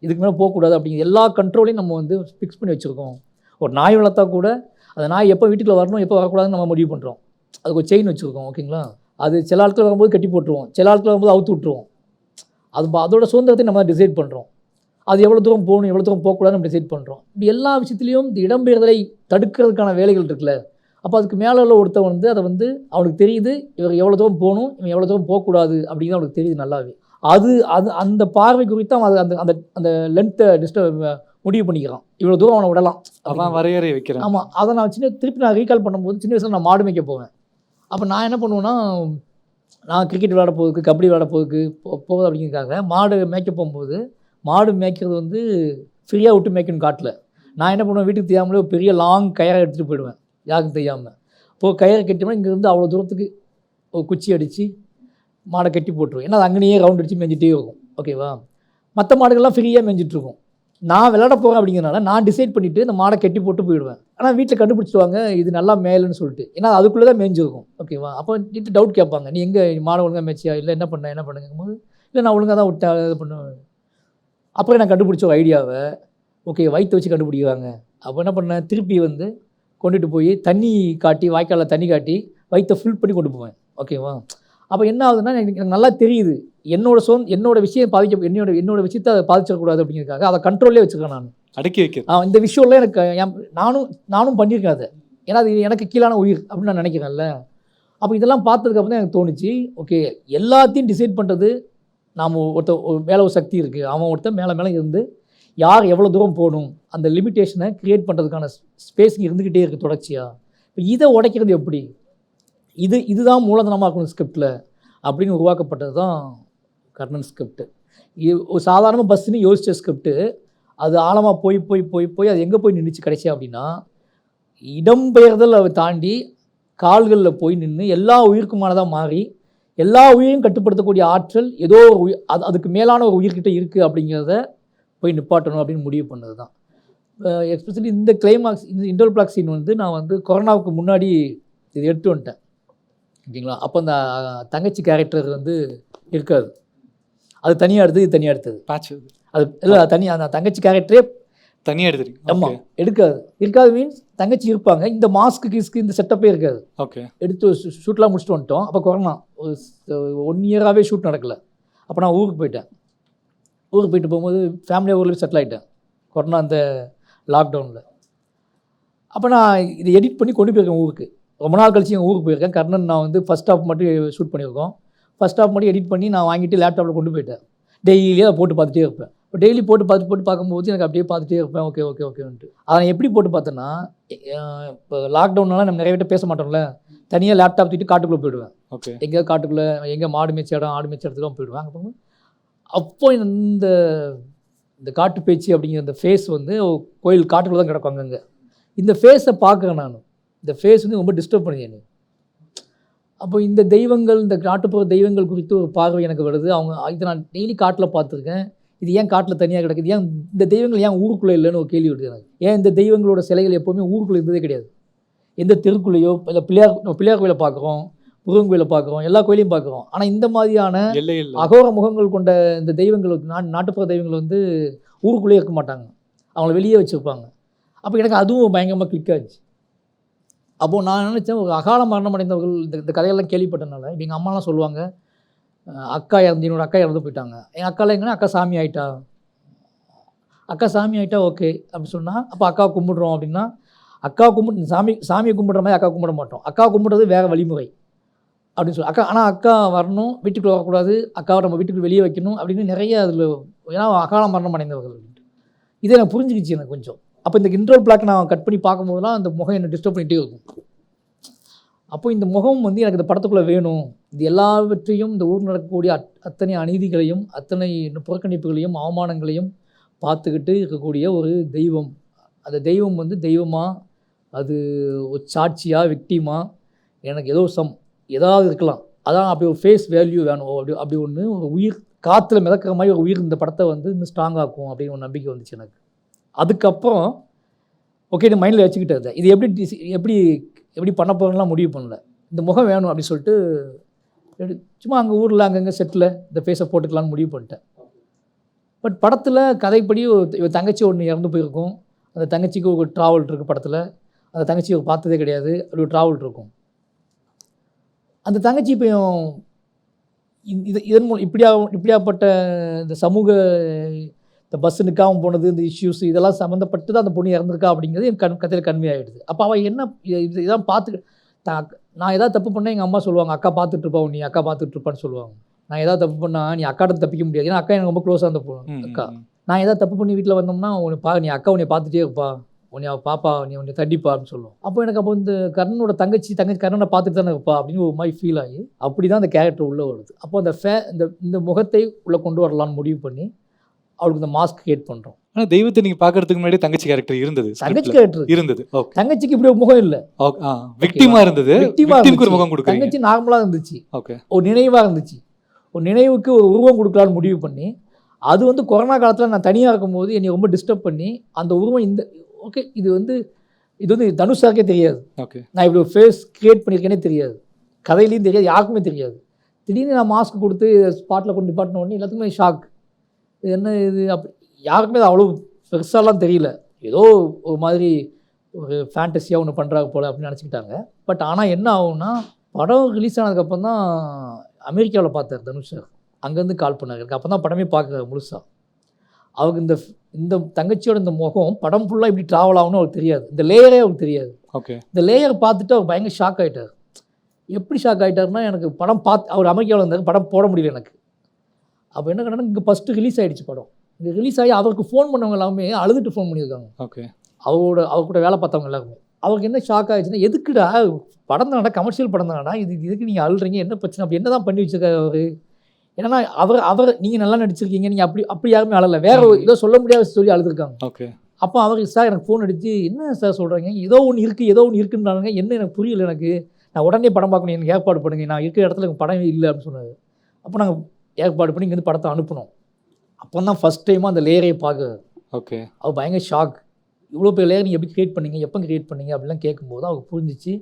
இதுக்கு மேலே போகக்கூடாது அப்படிங்கிற எல்லா கண்ட்ரோலையும் நம்ம வந்து ஃபிக்ஸ் பண்ணி வச்சுருக்கோம். ஒரு நாய் வளர்த்தா கூட அந்த நாய் எப்போ வீட்டுக்குள்ள வரணும் எப்போ வரக்கூடாதுன்னு நம்ம முடிவு பண்ணுறோம். அதுக்கு ஒரு செயின் வச்சுருக்கோம், ஓகேங்களா. அது சில ஆட்கள் வரும்போது கட்டி போட்டுருவோம், சில ஆட்கள் வரும்போது அவுத்து விட்டுருவோம். அதோட சுதந்திரத்தை நம்ம டிசைட் பண்ணுறோம். அது எவ்வளோ தூரம் போகணும் எவ்வளோ தூரம் போகக்கூடாதுன்னு நம்ம டிசைட் பண்ணுறோம். இப்படி எல்லா விஷயத்துலையும் இந்த இடம்பெயர்தலை தடுக்கிறதுக்கான வேலைகள் இருக்குல்ல, அப்போ அதுக்கு மேலே உள்ள ஒருத்தன் வந்து அதை வந்து அவனுக்கு தெரியுது இவர் எவ்வளோ தூரம் போகணும், இவன் எவ்வளோ தூரம் போகக்கூடாது அப்படின்னு அவனுக்கு தெரியுது நல்லாவே. அது அது அந்த பார்வை குறித்து அவன் அந்த அந்த அந்த லென்த்தை முடிவு பண்ணிக்கிறான், இவ்வளோ தூரம் அவனை விடலாம், அதான் வரையறை வைக்கிறான். ஆமாம். அதை நான் திருப்பி நான் ரீகால் பண்ணும்போது சின்ன வயசில் நான் மாடு மேய்க்க போவேன். அப்போ நான் என்ன பண்ணுவேன்னா, நான் கிரிக்கெட் விளையாட போகிறதுக்கு கபடி விளையாட போகுது அப்படிங்கிறதுக்காக மாடு மேய்க்க போகும்போது, மாடு மேய்க்கிறது வந்து ஃப்ரீயாக விட்டு மேய்க்கணும் காட்டில். நான் என்ன பண்ணுவேன், வீட்டுக்கு தெரியாமலே ஒரு பெரிய லாங் கயரை எடுத்துகிட்டு போயிடுவேன் யாருக்கும் தெரியாமல். இப்போது கயிறை கட்டினா இங்கேருந்து அவ்வளோ தூரத்துக்கு ஒரு குச்சி அடித்து மாடை கட்டி போட்டுருவேன். ஏன்னா அது அங்கேயே ரவுண்ட் அடித்து மேய்ஞ்சிட்டே இருக்கும். ஓகேவா? மற்ற மாடுகள்லாம் ஃப்ரீயாக மேய்ஞ்சிட்ருக்கும். நான் விளையாட போகிறேன் அப்படிங்கிறனால நான் டிசைட் பண்ணிவிட்டு இந்த மாடை கட்டி போட்டு போயிடுவேன். ஆனால் வீட்டில் கண்டுபிடிச்சிடுவாங்க இது நல்லா மேலுன்னு சொல்லிட்டு. ஏன்னா அதுக்குள்ளே தான் மேய்ஞ்சிருக்கும். ஓகேவா? அப்போ வீட்டு டவுட் கேட்பாங்க, நீ எங்கே மாடை ஒழுங்காக மேய்ச்சியா, இல்லை என்ன பண்ணுங்கும்போது, இல்லை நான் ஒழுங்காக தான் விட்டேன் இது பண்ணுவேன். அப்புறம் நான் கண்டுபிடிச்ச ஒரு ஐடியாவை, ஓகே வயிற்று வச்சு கண்டுபிடிக்கிறாங்க. அப்போ என்ன பண்ணேன், திருப்பி வந்து கொண்டுட்டு போய் தண்ணி காட்டி, வாய்க்காலில் தண்ணி காட்டி வயிற்றை ஃபில் பண்ணி கொண்டு போவேன். ஓகேவா? அப்போ என்ன ஆகுதுன்னா, எனக்கு நல்லா தெரியுது என்னோட விஷயம் என்னோட விஷயத்தை அதை பாதிச்சிடக்கூடாது அப்படிங்கிறதுக்காக அதை கண்ட்ரோல்லே வச்சுருக்கேன். நான் அடக்கி வைக்கிறேன். இந்த விஷயம்லாம் எனக்கு நானும் பண்ணியிருக்கேன் அதை. ஏன்னா அது எனக்கு கீழான உயிர் அப்படின்னு நான் நினைக்கிறேன்ல. அப்போ இதெல்லாம் பார்த்ததுக்கப்புறம் தான் எனக்கு தோணுச்சு, ஓகே எல்லாத்தையும் டிசைட் பண்ணுறது நாம் மேலே ஒரு சக்தி இருக்குது, அவன் ஒருத்தன் மேலே இருந்து யார் எவ்வளோ தூரம் போகணும் அந்த லிமிட்டேஷனை க்ரியேட் பண்ணுறதுக்கான ஸ்பேஸ் இருந்துக்கிட்டே இருக்குது தொடர்ச்சியாக. இப்போ இதை உடைக்கிறது எப்படி, இதுதான் மூலதனமாக இருக்கணும் ஸ்கிரிப்டில் அப்படின்னு உருவாக்கப்பட்டது தான் கர்ணன் ஸ்கிரிப்ட். ஒரு சாதாரண பஸ்ஸுன்னு யோசித்த ஸ்கிரிப்ட்டு அது ஆழமாக போய் போய் போய் போய் அது எங்கே போய் நின்றுச்சு கடைசி அப்படின்னா, இடம்பெயர்தல் அதை தாண்டி கால்களில் போய் நின்று எல்லா உயிருக்குமானதாக மாறி எல்லா உயிரையும் கட்டுப்படுத்தக்கூடிய ஆற்றல் ஏதோ ஒரு உயிர் அதுக்கு மேலான ஒரு உயிர்கிட்ட இருக்குது அப்படிங்கிறத போய் நிப்பாட்டணும் அப்படின்னு முடிவு பண்ணது தான். எஸ்பெஷலி இந்த கிளைமாக்ஸ், இந்த இன்டர்பிளாக் சீன் வந்து நான் வந்து கொரோனாவுக்கு முன்னாடி இது எடுத்து வந்துட்டேன். ஓகேங்களா? அப்போ அந்த தங்கச்சி கேரக்டர் வந்து இருக்காது, அது தனியாக எடுத்தது, இது தனியாக எடுத்தது பேட்ச் அது இல்லை தனியாக அந்த தங்கச்சி கேரக்டரே தனியாக எடுத்துருக்கு. ஆமாம், இருக்காது மீன்ஸ் தங்கச்சி இருப்பாங்க, இந்த மாஸ்க்கு கிஸ்க்கு இந்த செட்டப்பே இருக்காது. ஓகே, எடுத்து ஷூட்லாம் முடிச்சுட்டு வந்துட்டோம். அப்போ கொரோனா ஒரு 1 இயராகவே ஷூட் நடக்கலை. அப்போ நான் ஊருக்கு போயிட்டு போகும்போது ஃபேமிலியாக ஊரில் செட்டில் ஆகிட்டேன் கொரோனா அந்த லாக்டவுனில். அப்போ நான் இதை எடிட் பண்ணி கொண்டு போயிருக்கேன் ஊருக்கு. ரொம்ப நாள் கழிச்சு எங்கள் ஊருக்கு போயிருக்கேன். கர்ணன் நான் வந்து ஃபஸ்ட் ஹாஃப் மட்டும் ஷூட் பண்ணியிருக்கோம். ஃபஸ்ட் ஹாஃப் மட்டும் எடிட் பண்ணி நான் வாங்கிட்டு லேப்டாப்பில் கொண்டு போயிட்டேன். டெய்லியே அதை போட்டு பார்த்துட்டே இருப்பேன். இப்போ டெய்லி போட்டு பார்க்கும்போது எனக்கு அப்படியே பார்த்துட்டே இருப்பேன். ஓகேன்ட்டு அதை எப்படி போட்டு பார்த்தேன்னா, இப்போ லாக்டவுன்னால நம்ம நிறைய பேர் பேச மாட்டோம்ல, தனியாக லேப்டாப் தூக்கிட்டு காட்டுக்குள்ளே போயிடுவேன். ஓகே, எங்கேயாவது காட்டுக்குள்ளே எங்கே மாடு மேய்ச்ச இடத்துக்குலாம் போயிடுவேன். அப்போ இந்த காட்டு பேச்சு அப்படிங்கிற அந்த ஃபேஸ் வந்து கோயில் காட்டுக்குள்ளே தான் கிடக்கும் அங்கங்கே. இந்த ஃபேஸை பார்க்குறேன் நான். இந்த ஃபேஸ் வந்து ரொம்ப டிஸ்டர்ப் பண்ணுது எனக்கு. அப்போ இந்த தெய்வங்கள், இந்த நாட்டுப்புற தெய்வங்கள் குறித்து ஒரு பார்வை எனக்கு வருது. இதை நான் டெய்லி காட்டில் பார்த்துருக்கேன். இது ஏன் காட்டில் தனியாக கிடக்குது, ஏன் இந்த தெய்வங்கள் ஏன் ஊருக்குள்ளே இல்லைன்னு ஒரு கேள்வி வருது எனக்கு. ஏன் இந்த தெய்வங்களோட சிலைகள் எப்போவுமே ஊருக்குள்ளே இருந்ததே கிடையாது. எந்த தெருக்குள்ளேயோ இல்லை பிள்ளையார் கோயிலை பார்க்குறோம், முருகன் கோயிலை பார்க்குறோம், எல்லா கோயிலையும் பார்க்குறோம். ஆனால் இந்த மாதிரியான அகோர முகங்கள் கொண்ட இந்த தெய்வங்கள் நாட்டுப்புற தெய்வங்கள் வந்து ஊருக்குள்ளேயே இருக்க மாட்டாங்க, அவங்கள வெளியே வச்சுருப்பாங்க. அப்போ எனக்கு அதுவும் பயங்கரமாக கிளிக் ஆச்சு. அப்போது நான் நினச்சேன், ஒரு அகால மரணம் அடைந்தவர்கள் இந்த கதையெல்லாம் கேள்விப்பட்டனால இப்போ எங்கள் அம்மாலாம் சொல்லுவாங்க, என்னோட அக்கா இறந்து போயிட்டாங்க. எங்கள் அக்காலாம் எங்கன்னா அக்கா சாமி ஆகிட்டா ஓகே அப்படின்னு சொன்னால், அப்போ அக்கா கும்பிட்றோம் அப்படின்னா, அக்கா சாமியை கும்பிட்ற மாதிரி அக்கா கும்பிட மாட்டோம். அக்கா கும்பிட்றது வேறு வழிமுறை அப்படின்னு சொல்லி ஆனால் அக்கா வரணும், வீட்டுக்குள்ளே வரக்கூடாது, அக்காவை நம்ம வீட்டுக்கு வெளியே வைக்கணும் அப்படின்னு நிறைய அதில், ஏன்னா அகால மரணம் அடைந்தவர்கள் அப்படின்ட்டு இதை எனக்கு புரிஞ்சுக்கிச்சு எனக்கு கொஞ்சம். அப்போ இந்த இன்ட்ரோல் பிளாக் நான் கட் பண்ணி பார்க்கும்போதுலாம் அந்த முகம் என்னை டிஸ்டர்ப் பண்ணிகிட்டே இருக்கும். அப்போ இந்த முகம் வந்து எனக்கு இந்த படத்துக்குள்ளே வேணும், இது எல்லாவற்றையும் இந்த ஊர் நடக்கக்கூடிய அத்தனை அநீதிகளையும் அத்தனை புறக்கணிப்புகளையும் அவமானங்களையும் பார்த்துக்கிட்டு இருக்கக்கூடிய ஒரு தெய்வம். அந்த தெய்வம் வந்து தெய்வமாக, அது ஒரு சாட்சியாக, விக்டிமா, எனக்கு ஏதாவது இருக்கலாம். அதான் அப்படி ஒரு ஃபேஸ் வேல்யூ வேணும். அப்படி ஒன்று ஒரு உயிர் காற்றுல மிதக்கிற மாதிரி ஒரு உயிர் இந்த படத்தை வந்து இன்னும் ஸ்ட்ராங்காக்கும் அப்படின்னு ஒரு நம்பிக்கை வந்துச்சு எனக்கு. அதுக்கப்புறம் ஓகே இந்த மைண்டில் வச்சுக்கிட்டது, இது எப்படி பண்ண போகிறோம்லாம் முடிவு பண்ணல. இந்த முகம் வேணும் அப்படின்னு சொல்லிட்டு சும்மா அங்கே ஊரில் அங்கங்கே செட்டில் இந்த ஃபேஸை போட்டுக்கலான்னு முடிவு பண்ணிட்டேன். பட் படத்தில் கதைப்படி ஒரு தங்கச்சி ஒன்று இறந்து போயிருக்கும். அந்த தங்கச்சிக்கு ஒரு ட்ராவல் இருக்குது படத்தில். அந்த தங்கச்சி பார்த்ததே கிடையாது, அப்படி ஒரு ட்ராவல் இருக்கும். அந்த தங்கச்சி இப்போ இதன் மூலம் இப்படியாப்பட்ட இந்த சமூக இந்த பஸ் நிற்காமல் போனது, இந்த இஷ்யூஸ் இதெல்லாம் சம்மந்தப்பட்டு தான் அந்த பொண்ணு இறந்துருக்கா அப்படிங்கிறது என் கதையில் கன்வே ஆகிடுது. அப்போ அவள் என்ன இதான் பார்த்து நான் ஏதாவது தப்பு பண்ணால் எங்கள் அம்மா சொல்லுவாங்க, அக்கா பார்த்துட்ருப்பா, நீ அக்கா பார்த்துட்ருப்பான்னு சொல்லுவாங்க. நான் ஏதாவது தப்பு பண்ணால் நீ அக்காட்ட தப்பிக்க முடியாது, ஏன்னா அக்கா எனக்கு ரொம்ப க்ளோஸாக இருந்த பொண்ணு அக்கா. நான் ஏதாவது தப்பு பண்ணி வீட்டில் வந்தோம்னா நீ அக்கா உன்னை பார்த்துட்டே இருப்பா, உன்னை பாப்பா, நீ உன்னை தண்டிப்பா அப்படின்னு சொல்லுவோம். அப்போ எனக்கு அப்போ இந்த கர்ணனோட தங்கச்சி கர்ணனை பார்த்துட்டு தானே இருப்பா அப்படின்னு ஒரு மாதிரி ஃபீல் ஆகி அப்படி தான் அந்த கேரக்டர் உள்ளே வருது. அப்போ அந்த இந்த முகத்தை உள்ளே கொண்டு வரலான்னு முடிவு பண்ணி அவளுக்கு இந்த மாஸ்க் கிரியேட் பண்ணுறோம். ஆனால் தெய்வத்தை நீங்கள் பார்க்கறதுக்கு முன்னாடி தங்கச்சி கேரக்டர் இருந்தது, தங்கச்சி கேரக்டர் இருந்தது. தங்கச்சிக்கு இப்படி ஒரு முகம் இல்லை, விக்டிமா இருந்தது, ஒரு முகம் கொடுக்க. தங்கச்சி நார்மலாக இருந்துச்சு, ஓகே, ஒரு நினைவாக இருந்துச்சு. ஒரு நினைவுக்கு ஒரு உருவம் கொடுக்கலான்னு முடிவு பண்ணி அது வந்து கொரோனா காலத்தில் நான் தனியாக இருக்கும்போது என்னை ரொம்ப டிஸ்டர்ப் பண்ணி அந்த உருவம் இந்த ஓகே இது வந்து தனுஷாருக்கே தெரியாது. ஓகே, நான் இப்படி ஒரு ஃபேஸ் கிரியேட் பண்ணியிருக்கேனே தெரியாது, கதையிலையும் தெரியாது, யாருக்குமே தெரியாது. திடீர்னு நான் மாஸ்க் கொடுத்து ஸ்பாட்டில் கொண்டு நிப்பாட்டின உடனே எல்லாத்துக்குமே ஷாக். இது என்ன இது அப்படி யாருக்குமே அது அவ்வளோ பெருசாலாம் தெரியல, ஏதோ ஒரு மாதிரி ஒரு ஃபேண்டஸியாக ஒன்று பண்ணுறாங்க போல் அப்படின்னு நினச்சிக்கிட்டாங்க. பட் ஆனால் என்ன ஆகும்னா படம் ரிலீஸ் ஆனதுக்கப்புறம் தான் அமெரிக்காவில் பார்த்தார் தனுஷ் சார், அங்கேருந்து கால் பண்ணார் எனக்கு. அப்போ தான் படமே பார்க்குறாரு முழுசாக. அவருக்கு இந்த தங்கச்சியோட இந்த முகம் படம் ஃபுல்லாக இப்படி ட்ராவல் ஆகணும்னு அவருக்கு தெரியாது, இந்த லேயரே அவருக்கு தெரியாது. ஓகே, இந்த லேயரை பார்த்துட்டு அவர் பயங்கர ஷாக் ஆகிட்டார். எப்படி ஷாக் ஆகிட்டாருன்னா எனக்கு படம் அவர் அமெரிக்காவில் இருந்தார், படம் போட முடியல எனக்கு. அப்போ என்ன பண்ணாங்க, இங்கே ஃபஸ்ட்டு ரிலீஸ் ஆகிடுச்சு படம். இங்கே ரிலீஸ் ஆகி அவருக்கு ஃபோன் பண்ணவங்க எல்லாமே அழுதுட்டு ஃபோன் பண்ணியிருக்காங்க. ஓகே, அவர் கூட வேலை பார்த்தவங்க எல்லாருமே. அவருக்கு என்ன ஷாக் ஆகிடுச்சுன்னா, எதுக்குடா படம் தானடா, கமர்ஷியல் படம் தானடா, இதுக்கு நீங்கள் அழுறீங்க, என்ன பிரச்சனை, அப்படி என்ன தான் பண்ணி வச்சுருக்காரு அவர்? ஏன்னா அவர் நீங்கள் நல்லா நடிச்சிருக்கீங்க, நீங்கள் அப்படி யாருமே அழலை, வேற ஏதோ சொல்ல முடியாத சொல்லி அழுதுருக்காங்க. ஓகே, அப்போ அவர் சார் எனக்கு ஃபோன் அடித்து என்ன சார் சொல்கிறாங்க, ஏதோ ஒன்று இருக்குன்றாங்க, என்ன எனக்கு புரியல, எனக்கு நான் உடனே படம் பார்க்கணும், எனக்கு ஏற்பாடு பண்ணுங்க, நான் இருக்கிற இடத்துல எனக்கு படம் இல்லை அப்படின்னு சொன்னார். அப்போ நாங்கள் ஏற்பாடு பண்ணி இங்கேருந்து படத்தை அனுப்பினோம். அப்போ தான் ஃபஸ்ட் டைமாக அந்த லேயரை பார்க்குறாரு. ஓகே, அவர் பயங்கர ஷாக். இவ்வளோ பெரிய லேயர் நீங்கள் எப்படி கிரியேட் பண்ணீங்க, எப்போ கிரியேட் பண்ணீங்க அப்படிலாம் கேட்கும்போது அவருக்கு புரிஞ்சிச்சு.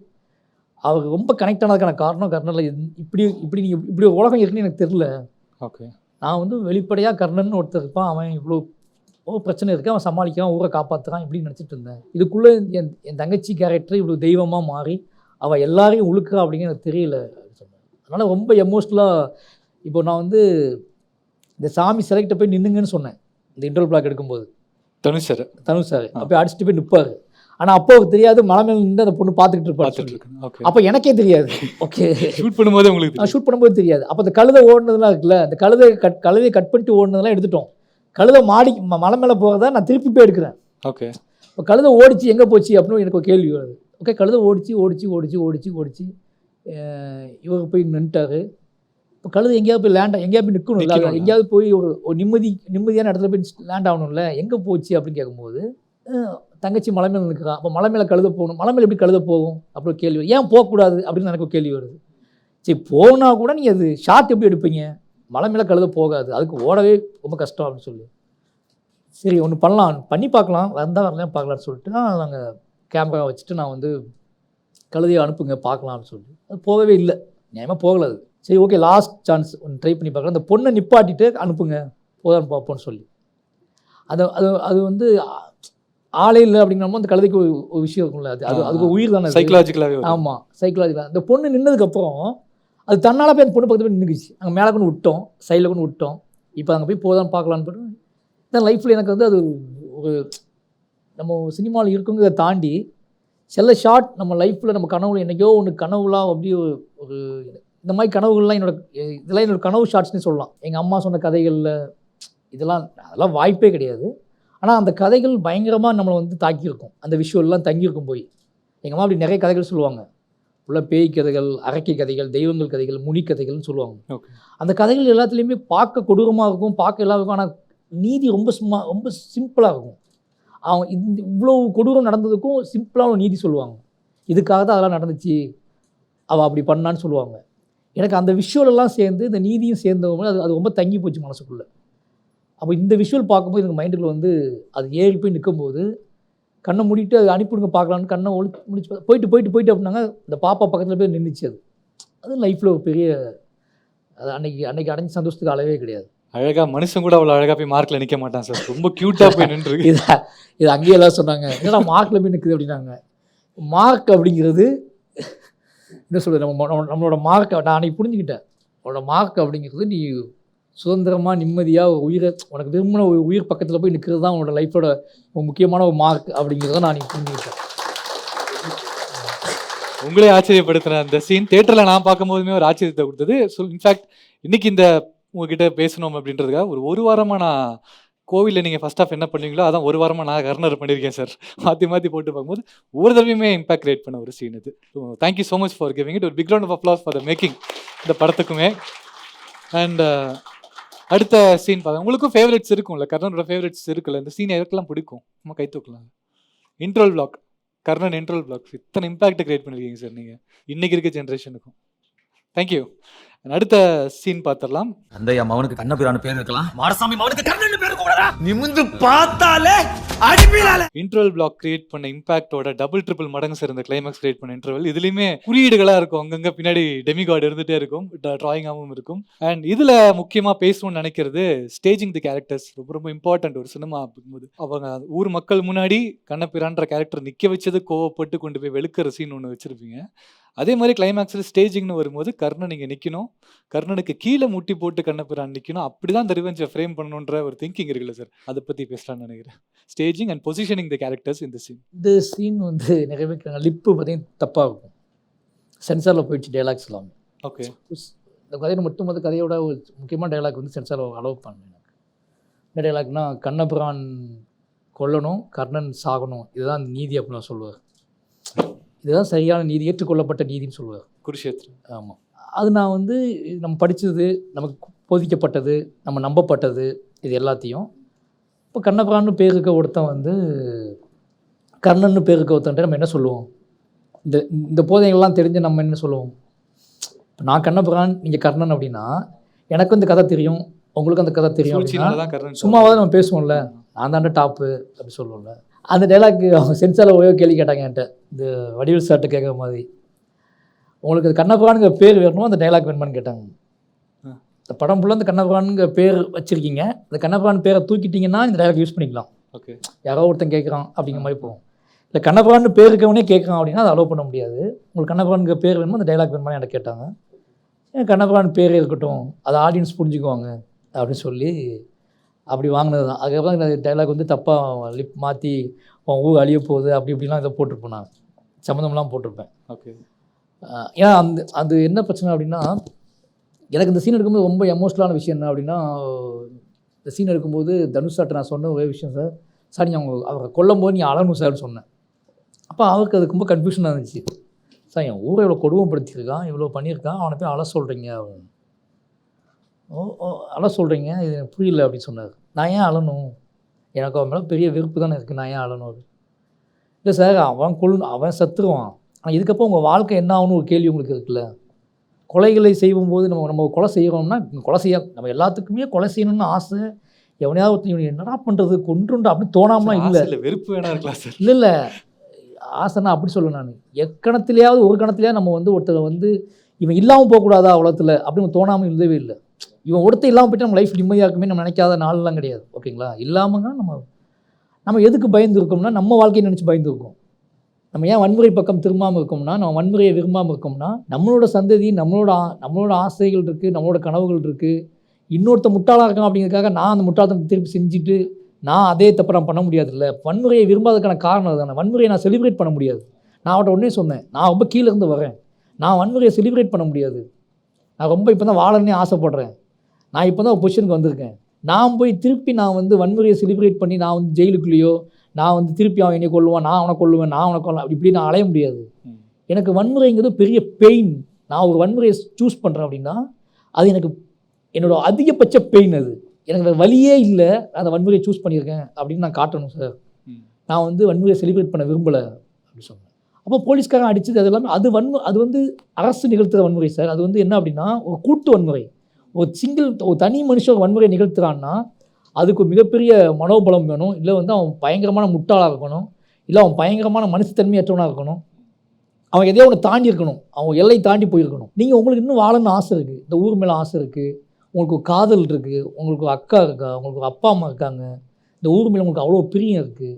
அவர் ரொம்ப கனெக்ட் ஆனதுக்கான காரணம் கர்ணனில் இப்படி நீங்கள் இப்படி ஒரு உலகம் இருக்குன்னு எனக்கு தெரில. ஓகே, நான் வந்து வெளிப்படையாக கர்ணன் ஒருத்தர் இருப்பான், அவன் இவ்வளோ பிரச்சனை இருக்குது, அவன் சமாளிக்கான், ஊரை காப்பாற்றுறான் இப்படின்னு நினச்சிட்டு இருந்தேன். இதுக்குள்ளே என் தங்கச்சி கேரக்டர் இவ்வளோ தெய்வமாக மாறி அவள் எல்லாரையும் உழுக்கிறா அப்படிங்கிற எனக்கு தெரியல அப்படின்னு சொன்னேன். அதனால் ரொம்ப எமோஷ்னலாக இப்போ நான் வந்து இந்த சாமி சிலைக்கிட்ட போய் நின்னுங்கன்னு சொன்னேன் இந்த இன்டர்வல் பிளாக் எடுக்கும்போது. தனுஷ் சார் அப்போ அடிச்சுட்டு போய் நிற்பார். ஆனால் அப்போ அவருக்கு தெரியாது மலை மேலே நின்று அந்த பொண்ணு பார்த்துக்கிட்டு இருப்பாரு. அப்போ எனக்கே தெரியாது. ஓகே, ஷூட் பண்ணும்போது தெரியாது. அப்போ அந்த கழுதை ஓடுனதுலாம் இருக்குல்ல, அந்த கழுதையை கட் பண்ணிட்டு ஓடுனதெல்லாம் எடுத்துட்டோம். கழுதை மலை மேலே போகிறதா நான் திருப்பி போய் எடுக்கிறேன். ஓகே, இப்போ கழுதை ஓடிச்சு எங்கே போச்சு அப்படின்னு எனக்கு ஒரு கேள்வி வருது. ஓகே, கழுதை ஓடிச்சு இவங்க போய் நின்றுட்டாரு. இப்போ கழுதை எங்கேயாவது போய் எங்கேயாவது போய் நிற்கணும் இல்லை, எங்கேயாவது போய் ஒரு நிம்மதியான இடத்துல போய் லேண்ட் ஆகணும்ல, எங்கே போச்சு அப்படின்னு கேட்கும்போது தங்கச்சி மலை மேலே நிற்கிறான். அப்போ மலை மேலே கழுத போகணும், மலை மேலே எப்படி கழுத போகும் அப்படி ஒரு கேள்வி, ஏன் போகக்கூடாது அப்படின்னு எனக்கு ஒரு கேள்வி வருது. சரி போனால் கூட நீங்கள் அது ஷார்ட் எப்படி எடுப்பீங்க, மலை மேலே கழுத போகாது, அதுக்கு ஓடவே ரொம்ப கஷ்டம் அப்படின்னு சொல்லி, சரி ஒன்று பண்ணி பார்க்கலாம், வரலாம் பார்க்கலான்னு சொல்லிட்டு நாங்கள் கேமரா வச்சுட்டு நான் வந்து கழுதையை அனுப்புங்க பார்க்கலாம்னு சொல்லி அது போகவே இல்லை, நியாயமாக போகலை. அது சரி ஓகே லாஸ்ட் சான்ஸ் ஒன்று ட்ரை பண்ணி பார்க்கலாம், அந்த பொண்ணை நிப்பாட்டிட்டு அனுப்புங்க போதான்னு பார்ப்போன்னு சொல்லி அது வந்து ஆளே இல்லை அப்படிங்கிறப்போ அந்த கழுதைக்கு ஒரு விஷயம் இருக்கும்ல, அதுக்கு உயிர் தானே சைக்கலாஜிக்கலாகவே. ஆமாம் சைக்கலாஜிக்கலாக அந்த பொண்ணு நின்னதுக்கப்புறம் அது தன்னால் போய் அந்த பொண்ணு பக்கத்து போய் நின்றுக்குச்சு. அங்கே மேலே கொண்டு விட்டோம், சைடில் கொண்டு விட்டோம். இப்போ அங்கே போய் போதான்னு பார்க்கலான்னு போட்டு இந்த லைஃப்பில் எனக்கு வந்து அது ஒரு நம்ம சினிமாவில் இருக்குங்கிறத தாண்டி சில ஷார்ட் நம்ம லைஃப்பில் நம்ம கனவுல என்றைக்கோ ஒன்று கனவுலாம் அப்படியே ஒரு இந்த மாதிரி கனவுகள்லாம் இதெல்லாம் என்னோடய கனவு ஷார்ட்ஸ்னே சொல்லலாம். எங்கள் அம்மா சொன்ன கதைகளில் அதெல்லாம் வாய்ப்பே கிடையாது. ஆனால் அந்த கதைகள் பயங்கரமாக நம்மளை வந்து தாக்கியிருக்கும், அந்த விஷுவல்லாம் தங்கியிருக்கும். போய் எங்கள் அம்மா அப்படி நிறைய கதைகள் சொல்லுவாங்க, உள்ள பேய் கதைகள், அரக்கை கதைகள், தெய்வங்கள் கதைகள், முனி கதைகள்னு சொல்லுவாங்க. அந்த கதைகள் எல்லாத்துலேயுமே பார்க்க கொடூரமாக இருக்கும், பார்க்க எல்லாம் இருக்கும், ஆனால் நீதி ரொம்ப சிம்பிளாக இருக்கும். அவங்க இவ்வளோ கொடூரம் நடந்ததுக்கும் சிம்பிளாக நீதி சொல்லுவாங்க, இதுக்காக தான் அதெல்லாம் நடந்துச்சு, அவள் அப்படி பண்ணான்னு சொல்லுவாங்க. எனக்கு அந்த விஷுவலெல்லாம் சேர்ந்து இந்த நீதியும் சேர்ந்தவங்க அது ரொம்ப தங்கி போச்சு மனசுக்குள்ளே. அப்போ இந்த விஷுவல் பார்க்கும்போது எனக்கு மைண்டுக்குள்ள வந்து அது ஏறி போய் நிற்கும்போது கண்ணை மூடிட்டு அது அனுப்பிவிடுங்க பார்க்கலான்னு கண்ணை முடிச்சு போயிட்டு அப்படின்னாங்க. இந்த பாப்பா பக்கத்தில் போய் நின்றுச்சு. அது லைஃப்பில் ஒரு பெரிய அது அன்னைக்கு அடைஞ்ச சந்தோஷத்துக்கு அளவே கிடையாது. அழகாக மனுஷன் கூட அவ்வளோ அழகாக போய் மார்க்கில் நிற்க மாட்டான் சார், ரொம்ப க்யூட்டாக போய் நின்று இது அங்கேயே எல்லாம் சொன்னாங்க, ஏன்னா மார்க்கில் போய் நிற்குது அப்படின்னாங்க. மார்க் அப்படிங்கிறது என்ன சொல்கிறது, நம்மளோட மார்க்கை நான் அன்றைக்கி புரிஞ்சுக்கிட்டேன். உன்னோட மார்க் அப்படிங்கிறது நீ சுதந்திரமாக நிம்மதியாக ஒரு உயிரை உனக்கு விரும்பின ஒரு உயிர் பக்கத்தில் போய் நிற்கிறது தான் உன்னோட லைஃபோட ஒரு முக்கியமான ஒரு மார்க் அப்படிங்கிறத நான் புரிஞ்சுக்கிட்டேன். உங்களே ஆச்சரியப்படுத்தின அந்த சீன் தியேட்டரில் நான் பார்க்கும்போதுமே ஒரு ஆச்சரியத்தை கொடுத்தது. ஸோ இன்ஃபேக்ட் இன்னைக்கு இந்த உங்ககிட்ட பேசணும் அப்படின்றதுக்காக ஒரு வாரமாக நான் கோவிலில் நீங்கள் ஃபர்ஸ்ட் ஆஃப் என்ன பண்ணுவீங்களோ அதான் ஒரு வாரமாக நான் கர்னர் பண்ணியிருக்கேன் சார். மாற்றி மாற்றி போட்டு பார்க்கும்போது ஒவ்வொரு தடவையுமே இம்பாக்ட் கிரியேட் பண்ண ஒரு சீன் இது. So thank you so much for giving it. ஒரு big round of applause for the making இந்த படத்துக்குமே. அண்ட் அடுத்த சீன் பார்த்தா உங்களுக்கும் ஃபேவரட்ஸ் இருக்கும்ல, கர்ணனோட ஃபேவரட்ஸ் இருக்குல்ல, இந்த சீன் எதுக்கெல்லாம் பிடிக்கும்? நம்ம கை தூக்கலாம். Interval block, Karnan interval block இத்தனை இம்பாக்ட் கிரியேட் பண்ணியிருக்கீங்க சார் நீங்கள் இன்னைக்கு இருக்க ஜென்ரேஷனுக்கும். தேங்க்யூ. அடுத்த சீன் பார்த்துடலாம். அந்த மவனுக்கு கண்ணபிரான பேர் இருக்கலாம், மாரசாமி மவனுக்கு கண்ணன் பேர் கூடடா. நிமிந்து பார்த்தாலே அடிபிலால. இன்டர்வல் பிளாக் கிரியேட் பண்ண இம்பாக்டோட டபுள் ட்ரிபிள் மடங்கு சார் இந்த கிளைமேக்ஸ் கிரியேட் பண்ண இன்டர்வல். இதுலயுமே குறியீடுகளா இருக்கும், அங்கங்க பின்னாடி டெமிகாட் இருந்துட்டே இருக்கும், டிராயிங்காகவும் இருக்கும். அண்ட் இதுல முக்கியமா பேசணும்னு நினைக்கிறது ஸ்டேஜிங் தி கேரக்டர்ஸ். ரொம்ப ரொம்ப இம்பார்ட்டன்ட் ஒரு சினிமா அப்படிங்கும்போது. அவங்க ஊர் மக்கள் முன்னாடி கண்ணபிரான்ற கேரக்டர் நிக்க வச்சது கோவப்பட்டு கொண்டு போய் வெளுக்கிற சீன் ஒன்று வச்சிருப்பீங்க. அதே மாதிரி கிளைமேக்ஸில் ஸ்டேஜிங்னு வரும்போது கர்ணன் இங்கே நிற்கணும், கர்ணனுக்கு கீழே முட்டி போட்டு கண்ணபிரான் நிற்கணும், அப்படி தான் இந்த ரிவெஞ்சை ஃப்ரேம் பண்ணணுன்ற ஒரு திங்கிங் இருக்குல்ல சார், அதை பற்றி பேசலாம்னு நினைக்கிறேன். Staging and positioning the characters இந்த சீன். இந்த சீன் வந்து நிறைய பேர் லிப்பு பார்த்தீங்கன்னா தப்பாக இருக்கும், சென்சாரில் போயிடுச்சு டைலாக்ஸ் எல்லாமே. ஓகே, இந்த கதையை மட்டும் வந்து கதையோட ஒரு முக்கியமான டைலாக் வந்து சென்சாரில் அலோவ் பண்ணேன். எனக்கு இந்த டைலாக்னா கண்ணபிரான் கொல்லணும், கர்ணன் சாகணும், இதுதான் நீதி அப்படின்னு நான் சொல்லுவார். இதுதான் சரியான நீதி, ஏற்றுக்கொள்ளப்பட்ட நீதினு சொல்லுவார் குருஷேத்ரா. ஆமாம், அது நான் வந்து நம்ம படித்தது, நமக்கு போதிக்கப்பட்டது, நம்ம நம்பப்பட்டது, இது எல்லாத்தையும் இப்போ கண்ணபிரான்னு பேர் இருக்க ஒருத்தன் வந்து கர்ணன்னு பேர் இருக்க ஒருத்தன்ட்டு நம்ம என்ன சொல்லுவோம்? இந்த போதைகள்லாம் தெரிஞ்சு நம்ம என்ன சொல்லுவோம்? இப்போ நான் கண்ணபிரான், நீங்கள் கர்ணன் அப்படின்னா எனக்கு இந்த கதை தெரியும், உங்களுக்கு அந்த கதை தெரியும் அப்படின்னா சும்மாவாவது நம்ம பேசுவோம்ல, நான் தாண்ட டாப்பு அப்படி சொல்லுவோம்ல. அந்த டைலாக் அவங்க சென்சாரில் ஒரே கேள்வி கேட்டாங்க என்கிட்ட, இந்த வடிவில் சார்ட்டு கேட்குற மாதிரி, உங்களுக்கு அது கண்ணபிரானுங்கிற பேர் வேணுமோ அந்த டைலாக் வேணுமான்னு கேட்டாங்க. இந்த படம் ஃபுல்லாக அந்த கண்ணபிரானுங்கிற பேர் வச்சுருக்கீங்க, அந்த கண்ணபிரான் பேரை தூக்கிட்டிங்கன்னா இந்த டைலாக் யூஸ் பண்ணிக்கலாம். ஓகே, யாரோ ஒருத்தன் கேட்குறான் அப்படிங்கிற மாதிரி போகும். இல்லை கண்ணபிரான்னு பேர் இருக்கவனே கேட்குறான் அப்படின்னா அதை அலோவ் பண்ண முடியாது. உங்களுக்கு கண்ணபிரானுங்கிற பேர் வேணுமோ அந்த டைலாக் வேணுமா என்கிட்ட கேட்டாங்க. ஏன் கண்ணபிரான் பேரே இருக்கட்டும், அதை ஆடியன்ஸ் புரிஞ்சுக்குவாங்க அப்படின்னு சொல்லி அப்படி வாங்கினது தான். அதுக்கப்புறம் இந்த டைலாக் வந்து தப்பாக லிப் மாற்றி உன் ஊர் அழிய போகுது அப்படி இப்படிலாம் இதை போட்டிருப்பேன், நான் சம்மந்தம்லாம் போட்டிருப்பேன். ஓகே, ஏன்னா அது என்ன பிரச்சனை அப்படின்னா, எனக்கு இந்த சீன் எடுக்கும்போது ரொம்ப எமோஷ்னலான விஷயம் என்ன அப்படின்னா, இந்த சீன் எடுக்கும்போது தனுஷ் சார்ட்ட நான் சொன்ன ஒரே விஷயம், சார் நீங்கள் அவரை கொல்லும் போது நீ அழணும் சார்னு சொன்னேன். அப்போ அவருக்கு அது ரொம்ப கன்ஃபியூஷனாக இருந்துச்சு. சார் என் ஊரை இவ்வளோ கொடுமைப்படுத்தியிருக்கான், இவ்வளோ பண்ணியிருக்கான், அவனை போய் அழ சொல்கிறீங்க அப்படின்னு. அழ சொல்கிறீங்க, இது எனக்கு புரியல அப்படின்னு சொன்னார். நான் ஏன் அழணும், எனக்கு அவன் மேலே பெரிய வெறுப்பு தானே இருக்குது, நான் ஏன் அழணும்? இல்லை சார், அவன் சத்துருவான், ஆனால் இதுக்கப்புறம் உங்கள் வாழ்க்கை என்ன ஆகணும் ஒரு கேள்வி உங்களுக்கு இருக்குல்ல. கொலைகளை செய்யும்போது நம்ம கொலை செய்கிறோம்னா நம்ம எல்லாத்துக்குமே கொலை செய்யணும்னு ஆசை. எவனையாவது ஒருத்தர் இவன் என்னடா பண்ணுறது கொன்றுண்டா அப்படின்னு தோணாமலாம் இல்லை, வெறுப்பு வேணா இருக்கலாம் சார். இல்லை ஆசைன்னா அப்படி சொல்ல, நான் எக்கணத்துலையாவது ஒரு கணத்துலையாவது நம்ம வந்து ஒருத்தரை வந்து இவன் இல்லாமல் போகக்கூடாதா உலகத்தில் அப்படின்னு தோணாமல் இல்லவே இல்லை. இவன் ஒருத்தர் இல்லாமல் போய்ட்டு நம்ம லைஃப் நிம்மதியாக இருக்குமே நம்ம நினைக்காத நாள்லாம் கிடையாது. ஓகேங்களா, இல்லாமங்கன்னா நம்ம எதுக்கு பயந்து இருக்கோம்னா நம்ம வாழ்க்கையை நினச்சி பயந்து இருக்கோம். நம்ம ஏன் வன்முறை பக்கம் திரும்பாமல் இருக்கோம்னா, நம்ம வன்முறையை விரும்பாமல் இருக்கோம்னா, நம்மளோட சந்ததி, நம்மளோட ஆசைகள் இருக்குது, நம்மளோட கனவுகள் இருக்குது. இன்னொருத்த முட்டாளாக இருக்கான் அப்படிங்கிறதுக்காக நான் அந்த முட்டாளத்தை திருப்பி செஞ்சுட்டு நான் அதே தப்பு நான் பண்ண முடியாது. இல்லை, வன்முறையை விரும்பாததுக்கான காரணம் அதுதானே. வன்முறையை நான் செலிப்ரேட் பண்ண முடியாது. நான் அவட்ட உடனே சொன்னேன், நான் ரொம்ப கீழே இருந்து வரேன், நான் வன்முறையை செலிப்ரேட் பண்ண முடியாது. நான் ரொம்ப இப்போ தான் வாழணுன்னே ஆசைப்பட்றேன், நான் இப்போ தான் ஒரு பொசிஷனுக்கு வந்திருக்கேன். நான் போய் திருப்பி நான் வந்து வன்முறையை செலிப்ரேட் பண்ணி நான் வந்து ஜெயிலுக்குள்ளேயோ நான் வந்து திருப்பி அவன் என்னை கொல்லுவான், நான் அவனை கொல்லுவேன், நான் அவனை கொல்ல அப்படி இப்படி நான் அலைய முடியாது. எனக்கு வன்முறைங்கிறது பெரிய பெயின். நான் ஒரு வன்முறையை சூஸ் பண்ணுறேன் அப்படின்னா அது எனக்கு என்னோட அதிகபட்ச பெயின். அது எனக்கு வழியே இல்லை, அந்த வன்முறையை சூஸ் பண்ணியிருக்கேன் அப்படின்னு நான் காட்டணும் சார். நான் வந்து வன்முறையை செலிப்ரேட் பண்ண விரும்பலை அப்படின்னு சொன்னேன். அப்போ போலீஸ்காரன் அடித்தது அது எல்லாமே அது வந்து அரசு நிகழ்த்துகிற வன்முறை சார். அது வந்து என்ன அப்படின்னா ஒரு கூட்டு வன்முறை. ஒரு தனி மனுஷன் வன்முறையை நிகழ்த்துறான்னா அதுக்கு மிகப்பெரிய மனோபலம் வேணும். இல்லை வந்து அவன் பயங்கரமான முட்டாளாக இருக்கணும், இல்லை அவன் பயங்கரமான மனுஷத்தன்மையற்றவனாக இருக்கணும், அவன் எதையோ ஒன்று தாண்டி இருக்கணும், அவன் எல்லை தாண்டி போயிருக்கணும். நீங்கள் உங்களுக்கு இன்னும் வாழணும்னு ஆசை இருக்குது, இந்த ஊர் மேலே ஆசை இருக்குது, உங்களுக்கு ஒரு காதல் இருக்குது, உங்களுக்கு ஒரு அக்கா இருக்கா, உங்களுக்கு ஒரு அப்பா அம்மா இருக்காங்க, இந்த ஊர் மேலே உங்களுக்கு அவ்வளோ பிரியம் இருக்குது.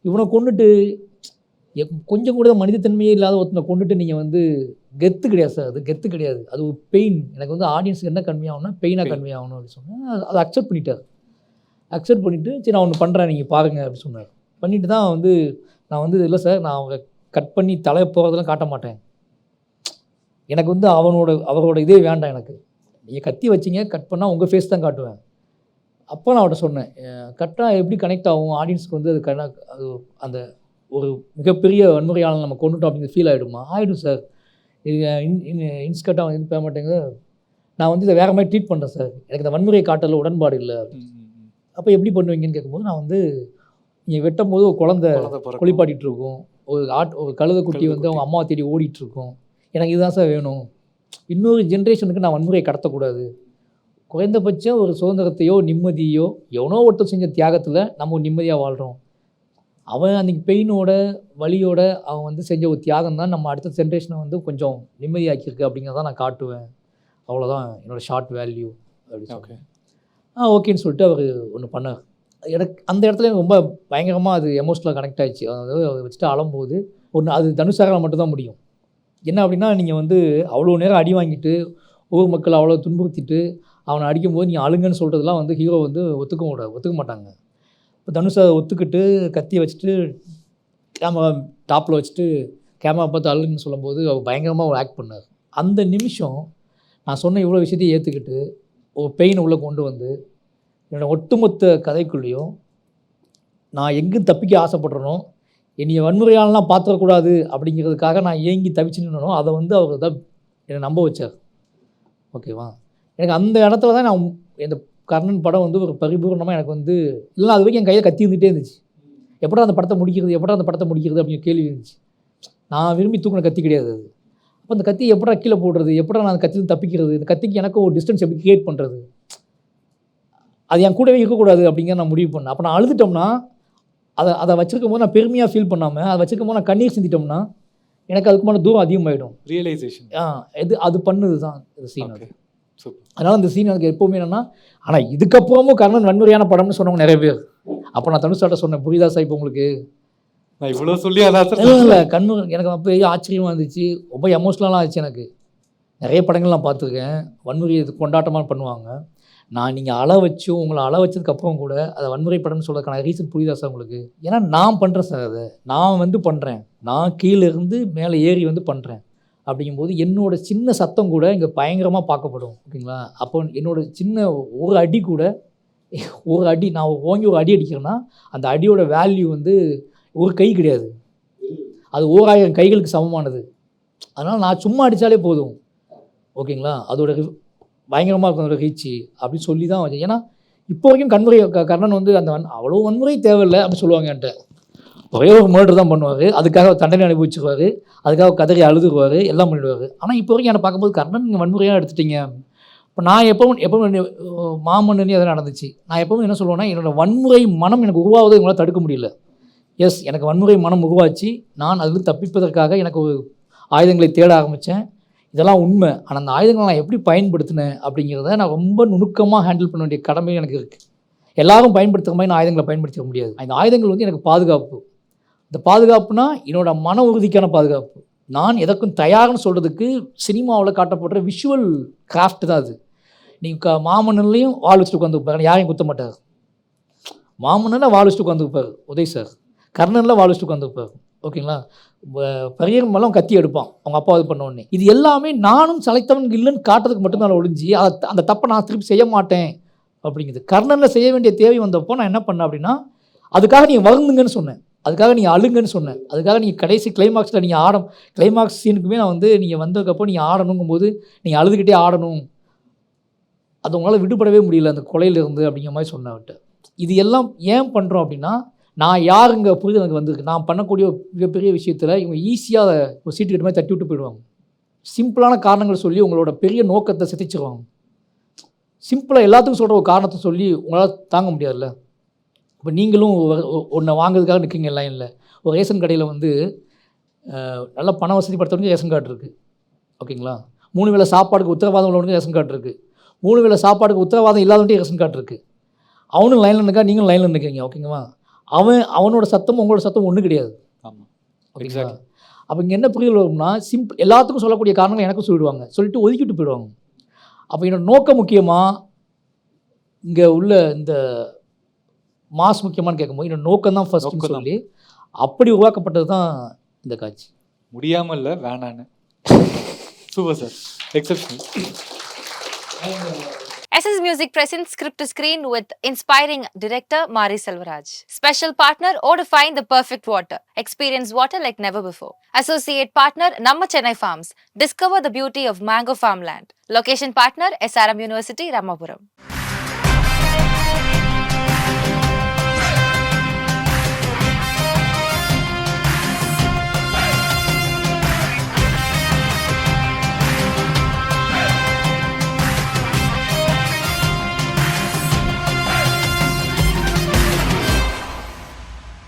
இவனை கொண்டுட்டு கொஞ்சம் கூட மனிதத்தன்மையே இல்லாத ஒருத்தனை கொண்டுட்டு நீங்கள் வந்து கெத்து கிடையாது சார், அது கெத்து கிடையாது, அது ஒரு பெயின். எனக்கு வந்து ஆடியன்ஸுக்கு என்ன கன்வே ஆகணும்னா பெயினாக கன்வே ஆகணும் அப்படின்னு சொன்னேன். அதை அக்செப்ட் பண்ணிட்டார். அக்செப்ட் பண்ணிவிட்டு சரி நான் ஒன்று பண்ணுறேன் நீங்கள் பாருங்கள் அப்படின்னு சொன்னார். பண்ணிவிட்டு தான் வந்து நான் வந்து இல்லை சார் நான் அவங்க கட் பண்ணி தலையை போகிறதெல்லாம் காட்ட மாட்டேன், எனக்கு வந்து அவரோட இதே வேண்டாம், எனக்கு நீங்கள் கத்தி வச்சிங்க கட் பண்ணால் உங்கள் ஃபேஸ் தான் காட்டுவேன். அப்போ நான் அவர்கிட்ட சொன்னேன் கட்டாக எப்படி கனெக்ட் ஆகும் ஆடியன்ஸுக்கு வந்து அது அந்த ஒரு மிகப்பெரிய வன்முறையாளர் நம்ம கொண்டுட்டோம் அப்படிங்கிற ஃபீல் ஆகிடுமா? ஆகிடும் சார், இது இன்ஸ்கர்ட்டாக இது பேச மாட்டேங்குது, நான் வந்து இதை வேறு மாதிரி ட்ரீட் பண்ணுறேன் சார், எனக்கு இந்த வன்முறையை காட்டல உடன்பாடு இல்லை. அப்போ எப்படி பண்ணுவீங்கன்னு கேட்கும்போது நான் வந்து நீங்கள் வெட்டும் போது ஒரு குழந்தை குளிப்பாட்டிகிட்டு இருக்கும், ஒரு கழுதை குட்டி வந்து அவங்க அம்மாவை தேடி ஓடிட்டுருக்கும், எனக்கு இதுதான் சார் வேணும், இன்னொரு ஜென்ரேஷனுக்கு நான் வன்முறையை கடத்தக்கூடாது, குறைந்தபட்சம் ஒரு சுதந்திரத்தையோ நிம்மதியோ எவனோ ஒருத்தர் செஞ்ச தியாகத்தில் நம்ம ஒரு நிம்மதியாக வாழ்கிறோம், அவன் அன்றைக்கி பெயினோட வலியோட அவன் வந்து செஞ்ச ஒரு தியாகம் தான் நம்ம அடுத்த ஜென்ரேஷனை வந்து கொஞ்சம் நிம்மதியாக்கியிருக்கு அப்படிங்கிறத நான் காட்டுவேன், அவ்வளோதான் என்னோடய ஷார்ட் வேல்யூ அப்படின்னு. ஓகே ஓகேன்னு சொல்லிட்டு அவர் ஒன்று பண்ணார். எனக்கு அந்த இடத்துல எனக்கு ரொம்ப பயங்கரமாக அது எமோஷ்னலாக கனெக்ட் ஆகிடுச்சு. அதாவது அவர் வச்சுட்டு அழும்போது ஒன்று அது தனுஷாரால் மட்டும்தான் முடியும். என்ன அப்படின்னா நீங்கள் வந்து அவ்வளோ நேரம் அடி வாங்கிட்டு ஊர் மக்கள் அவ்வளோ துன்புறுத்திட்டு அவனை அடிக்கும்போது நீங்கள் அழுங்கன்னு சொல்கிறதுலாம் வந்து ஹீரோ வந்து ஒத்துக்க மாட்டாங்க. இப்போ தனுஷை ஒத்துக்கிட்டு கத்தியை வச்சுட்டு கேமரா டாப்பில் வச்சுட்டு கேமரா பார்த்து அழுங்குன்னு சொல்லும்போது அவர் பயங்கரமாக ஆக்ட் பண்ணார். அந்த நிமிஷம் நான் சொன்ன இவ்வளோ விஷயத்தையும் ஏற்றுக்கிட்டு ஒரு பெயினை உள்ளே கொண்டு வந்து என்னோடய ஒட்டுமொத்த கதைக்குள்ளேயும் நான் எங்கும் தப்பிக்க ஆசைப்படுறனோ, என்னைய வன்முறையாலலாம் பார்த்துடக்கூடாது அப்படிங்கிறதுக்காக நான் ஏங்கி தவிச்சு நின்னனோ அதை வந்து அவர் தான் என்னை நம்ப வச்சார். ஓகேவா? எனக்கு அந்த இடத்துல தான் நான் இந்த கர்ணன் படம் வந்து ஒரு பரிபூர்ணமாக எனக்கு வந்து இல்லைனா அது வரைக்கும் என் கையில் கத்தி இருந்துகிட்டே இருந்துச்சு. எப்படா அந்த படத்தை முடிக்கிறது அப்படிங்கிற கேள்வி இருந்துச்சு. நான் விரும்பி தூக்கின கத்தி கிடையாது அது. அப்போ அந்த கத்தி எப்படா கீழே போடுறது, எப்படா நான் அந்த கத்தியில் தப்பிக்கிறது, இந்த கத்திக்கு எனக்கு ஒரு டிஸ்டன்ஸ் எப்படி கிரியேட் பண்ணுறது, அது என் கூடவே இருக்கக்கூடாது அப்படிங்கிற நான் முடிவு பண்ணேன். அப்போ நான் அழுதுட்டோம்னா அதை வச்சுருக்கும் போது நான் பெருமையாக ஃபீல் பண்ணாமல் அதை வச்சுருக்கும் போது நான் கண்ணீர் சிந்திட்டோம்னா எனக்கு அதுக்கு மேலே தூரம் அதிகமாகிடும். ரியலைசேஷன் அது பண்ணுது தான் இந்த சீன். அதனால் அந்த சீன் எனக்கு எப்போவுமே என்னென்னா, ஆனால் இதுக்கப்புறமும் கர்ணன் வன்முறையான படம்னு சொன்னவங்க நிறைய பேர். அப்போ நான் தனுஷாட்ட சொன்னேன், புரியுதா சார் இப்போ உங்களுக்கு? நான் இவ்வளோ சொல்லி இல்லை கண்ணு எனக்கு அப்போ ஆச்சரியமாக இருந்துச்சு, ரொம்ப எமோஷ்னலாக ஆச்சு. எனக்கு நிறைய படங்கள் நான் பார்த்துருக்கேன், வன்முறையை கொண்டாட்டமாக பண்ணுவாங்க. உங்களை அள வச்சதுக்கப்புறம் கூட அதை வன்முறை படம்னு சொல்கிறதுக்கான ரீசன் புரியுதா சார் உங்களுக்கு? ஏன்னா நான் பண்ணுறேன் சார், அதை நான் வந்து பண்ணுறேன், நான் கீழே இருந்து மேலே ஏறி வந்து பண்ணுறேன். அப்படிங்கும்போது என்னோட சின்ன சத்தம் கூட இங்கே பயங்கரமாக பார்க்கப்படும். ஓகேங்களா? அப்போ என்னோட சின்ன ஒரு அடி நான் ஓங்கி ஒரு அடி அடிக்கிறேன்னா அந்த அடியோட வேல்யூ வந்து ஒரு கை கிடையாது, அது 1000 கைகளுக்கு சமமானது. அதனால் நான் சும்மா அடித்தாலே போதும். ஓகேங்களா? அதோட பயங்கரமாக இருக்கும் அதோட ரீச்சு அப்படின்னு சொல்லி தான் வச்சேன். ஏன்னா இப்போ வரைக்கும் கர்ணன் வந்து அந்த அவ்வளோ வன்முறை தேவையில்லை அப்படின்னு சொல்லுவாங்க என்கிட்ட. ஒரே ஒரு மர்டர் தான் பண்ணுவார், அதுக்காக தண்டனை அனுபவிச்சுருவார், அதுக்காக கதறி அழுதுருவார், எல்லாம் பண்ணிடுவார். ஆனால் இப்போ வரைக்கும் என்னை பார்க்கும்போது கர்ணன் நீங்கள் வன்முறையாக எடுத்துட்டீங்க. இப்போ நான் எப்பவும் மாமன்னனே அதெல்லாம் நடந்துச்சு. நான் எப்பவும் என்ன சொல்லுவேன்னா, என்னோடய வன்முறை மனம் எனக்கு உருவாவதை எங்களால் தடுக்க முடியல. எஸ், எனக்கு வன்முறை மனம் உருவாச்சு, நான் அதில் தப்பிப்பதற்காக எனக்கு ஒரு ஆயுதங்களை தேட ஆரம்பித்தேன், இதெல்லாம் உண்மை. ஆனால் அந்த ஆயுதங்களை நான் எப்படி பயன்படுத்தினேன் அப்படிங்கிறத நான் ரொம்ப நுணுக்கமாக ஹேண்டில் பண்ண வேண்டிய கடமை எனக்கு இருக்குது. எல்லாரும் பயன்படுத்துகிற மாதிரி நான் ஆயுதங்களை பயன்படுத்திக்க முடியாது. அந்த ஆயுதங்கள் வந்து எனக்கு பாதுகாப்பு. இந்த பாதுகாப்புனா என்னோட மன உறுதிக்கான பாதுகாப்பு. நான் எதற்கும் தயார்னு சொல்கிறதுக்கு சினிமாவில் காட்டப்படுற விஷுவல் கிராஃப்ட் தான் அது. நீங்கள் மாமன்னன்லேயும் வாள் வச்சுட்டு உட்காந்துருப்பார், யாரையும் குத்த மாட்டார். மாமன்னனில் வாள் வச்சுட்டு உட்காந்துருப்பார் உதய் சார், கர்ணனில் வாள் வச்சுட்டு உட்காந்துருப்பார். ஓகேங்களா? பரியர் மேலே கத்தி எடுப்பான் அவங்க அப்பா இது பண்ண உடனே. இது எல்லாமே நானும் சளைத்தவன் இல்லைன்னு காட்டுறதுக்கு மட்டும்தான் ஒழிஞ்சு அந்த தப்பை நான் திருப்பி செய்ய மாட்டேன் அப்படிங்கிறது. கர்ணனில் செய்ய வேண்டிய தேவை வந்தப்போ நான் என்ன பண்ணேன் அப்படின்னா, அதுக்காக நீங்கள் வருந்துங்கன்னு சொன்னேன், அதுக்காக நீங்கள் அழுங்கன்னு சொன்னேன், அதுக்காக நீங்கள் கடைசி கிளைமாக்ஸில் நீங்கள் கிளைமாக்ஸ் சீனுக்குமே நான் வந்து நீங்கள் வந்ததுக்கப்புறம் நீங்கள் ஆடணுங்கும்போது நீங்கள் அழுதுகிட்டே ஆடணும், அது உங்களால் விடுபடவே முடியல அந்த கொலையிலேருந்து அப்படிங்கிற மாதிரி சொன்னவன்ட்டு. இது எல்லாம் ஏன் பண்ணுறோம் அப்படின்னா, நான் யாருங்க புரிதல் எனக்கு வந்திருக்கு. நான் பண்ணக்கூடிய மிகப்பெரிய விஷயத்தில் இவங்க ஈஸியாக ஒரு சீட்டு கட்டு மாதிரி தட்டி விட்டு போயிடுவாங்க. சிம்பிளான காரணங்கள் சொல்லி உங்களோட பெரிய நோக்கத்தை சிதைச்சிருவாங்க. சிம்பிளாக எல்லாத்துக்கும் சொல்கிற ஒரு காரணத்தை சொல்லி உங்களால் தாங்க முடியாதுல்ல. இப்போ நீங்களும் ஒன்றை வாங்குறதுக்காக நிற்கிங்க லைனில். ஒரு ரேஷன் கடையில் வந்து நல்ல பண வசதி படுத்தவனுக்கு ரேஷன் கார்டு இருக்குது. ஓகேங்களா? 3 வேளை சாப்பாடுக்கு உத்தரவாதம் உள்ளவனுக்கு ரேஷன் கார்டு இருக்குது. 3 வேளை சாப்பாடுக்கு உத்தரவாதம் இல்லாதவன்ட்டு ரேஷன் கார்டு இருக்குது. அவனும் லைனில் நிற்கா, நீங்களும் லைனில் நிற்கிறீங்க. ஓகேங்களா? அவனோட சத்தமும் உங்களோட சத்தமும் ஒன்றும் கிடையாது. ஆமாம், ஓகேங்களா? அப்போ இங்கே என்ன புரிதல் வரும்னா சிம்பிள் எல்லாத்துக்கும் சொல்லக்கூடிய காரணங்கள் எனக்கும் சொல்லிடுவாங்க, சொல்லிட்டு ஒதுக்கிட்டு போயிடுவாங்க. அப்போ என்னோட நோக்கம் முக்கியமாக இங்கே உள்ள இந்த மாஸ் முக்கியமானு கேட்கும்போது என்னோட நோக்கம் தான் ஃபர்ஸ்ட்னு சொல்லி அப்படி உருவாக்கப்பட்டது தான் இந்த காட்சி. முடியாமல் இல்லை, வேணான்னு. Super sir, exceptional. SS Music presents Script to Screen with inspiring director Mari Selvaraj. Special partner Odifine the Perfect Water. Experience water like never before. Associate partner Namma Chennai Farms. Discover the beauty of mango farmland. Location partner SRM University Ramapuram.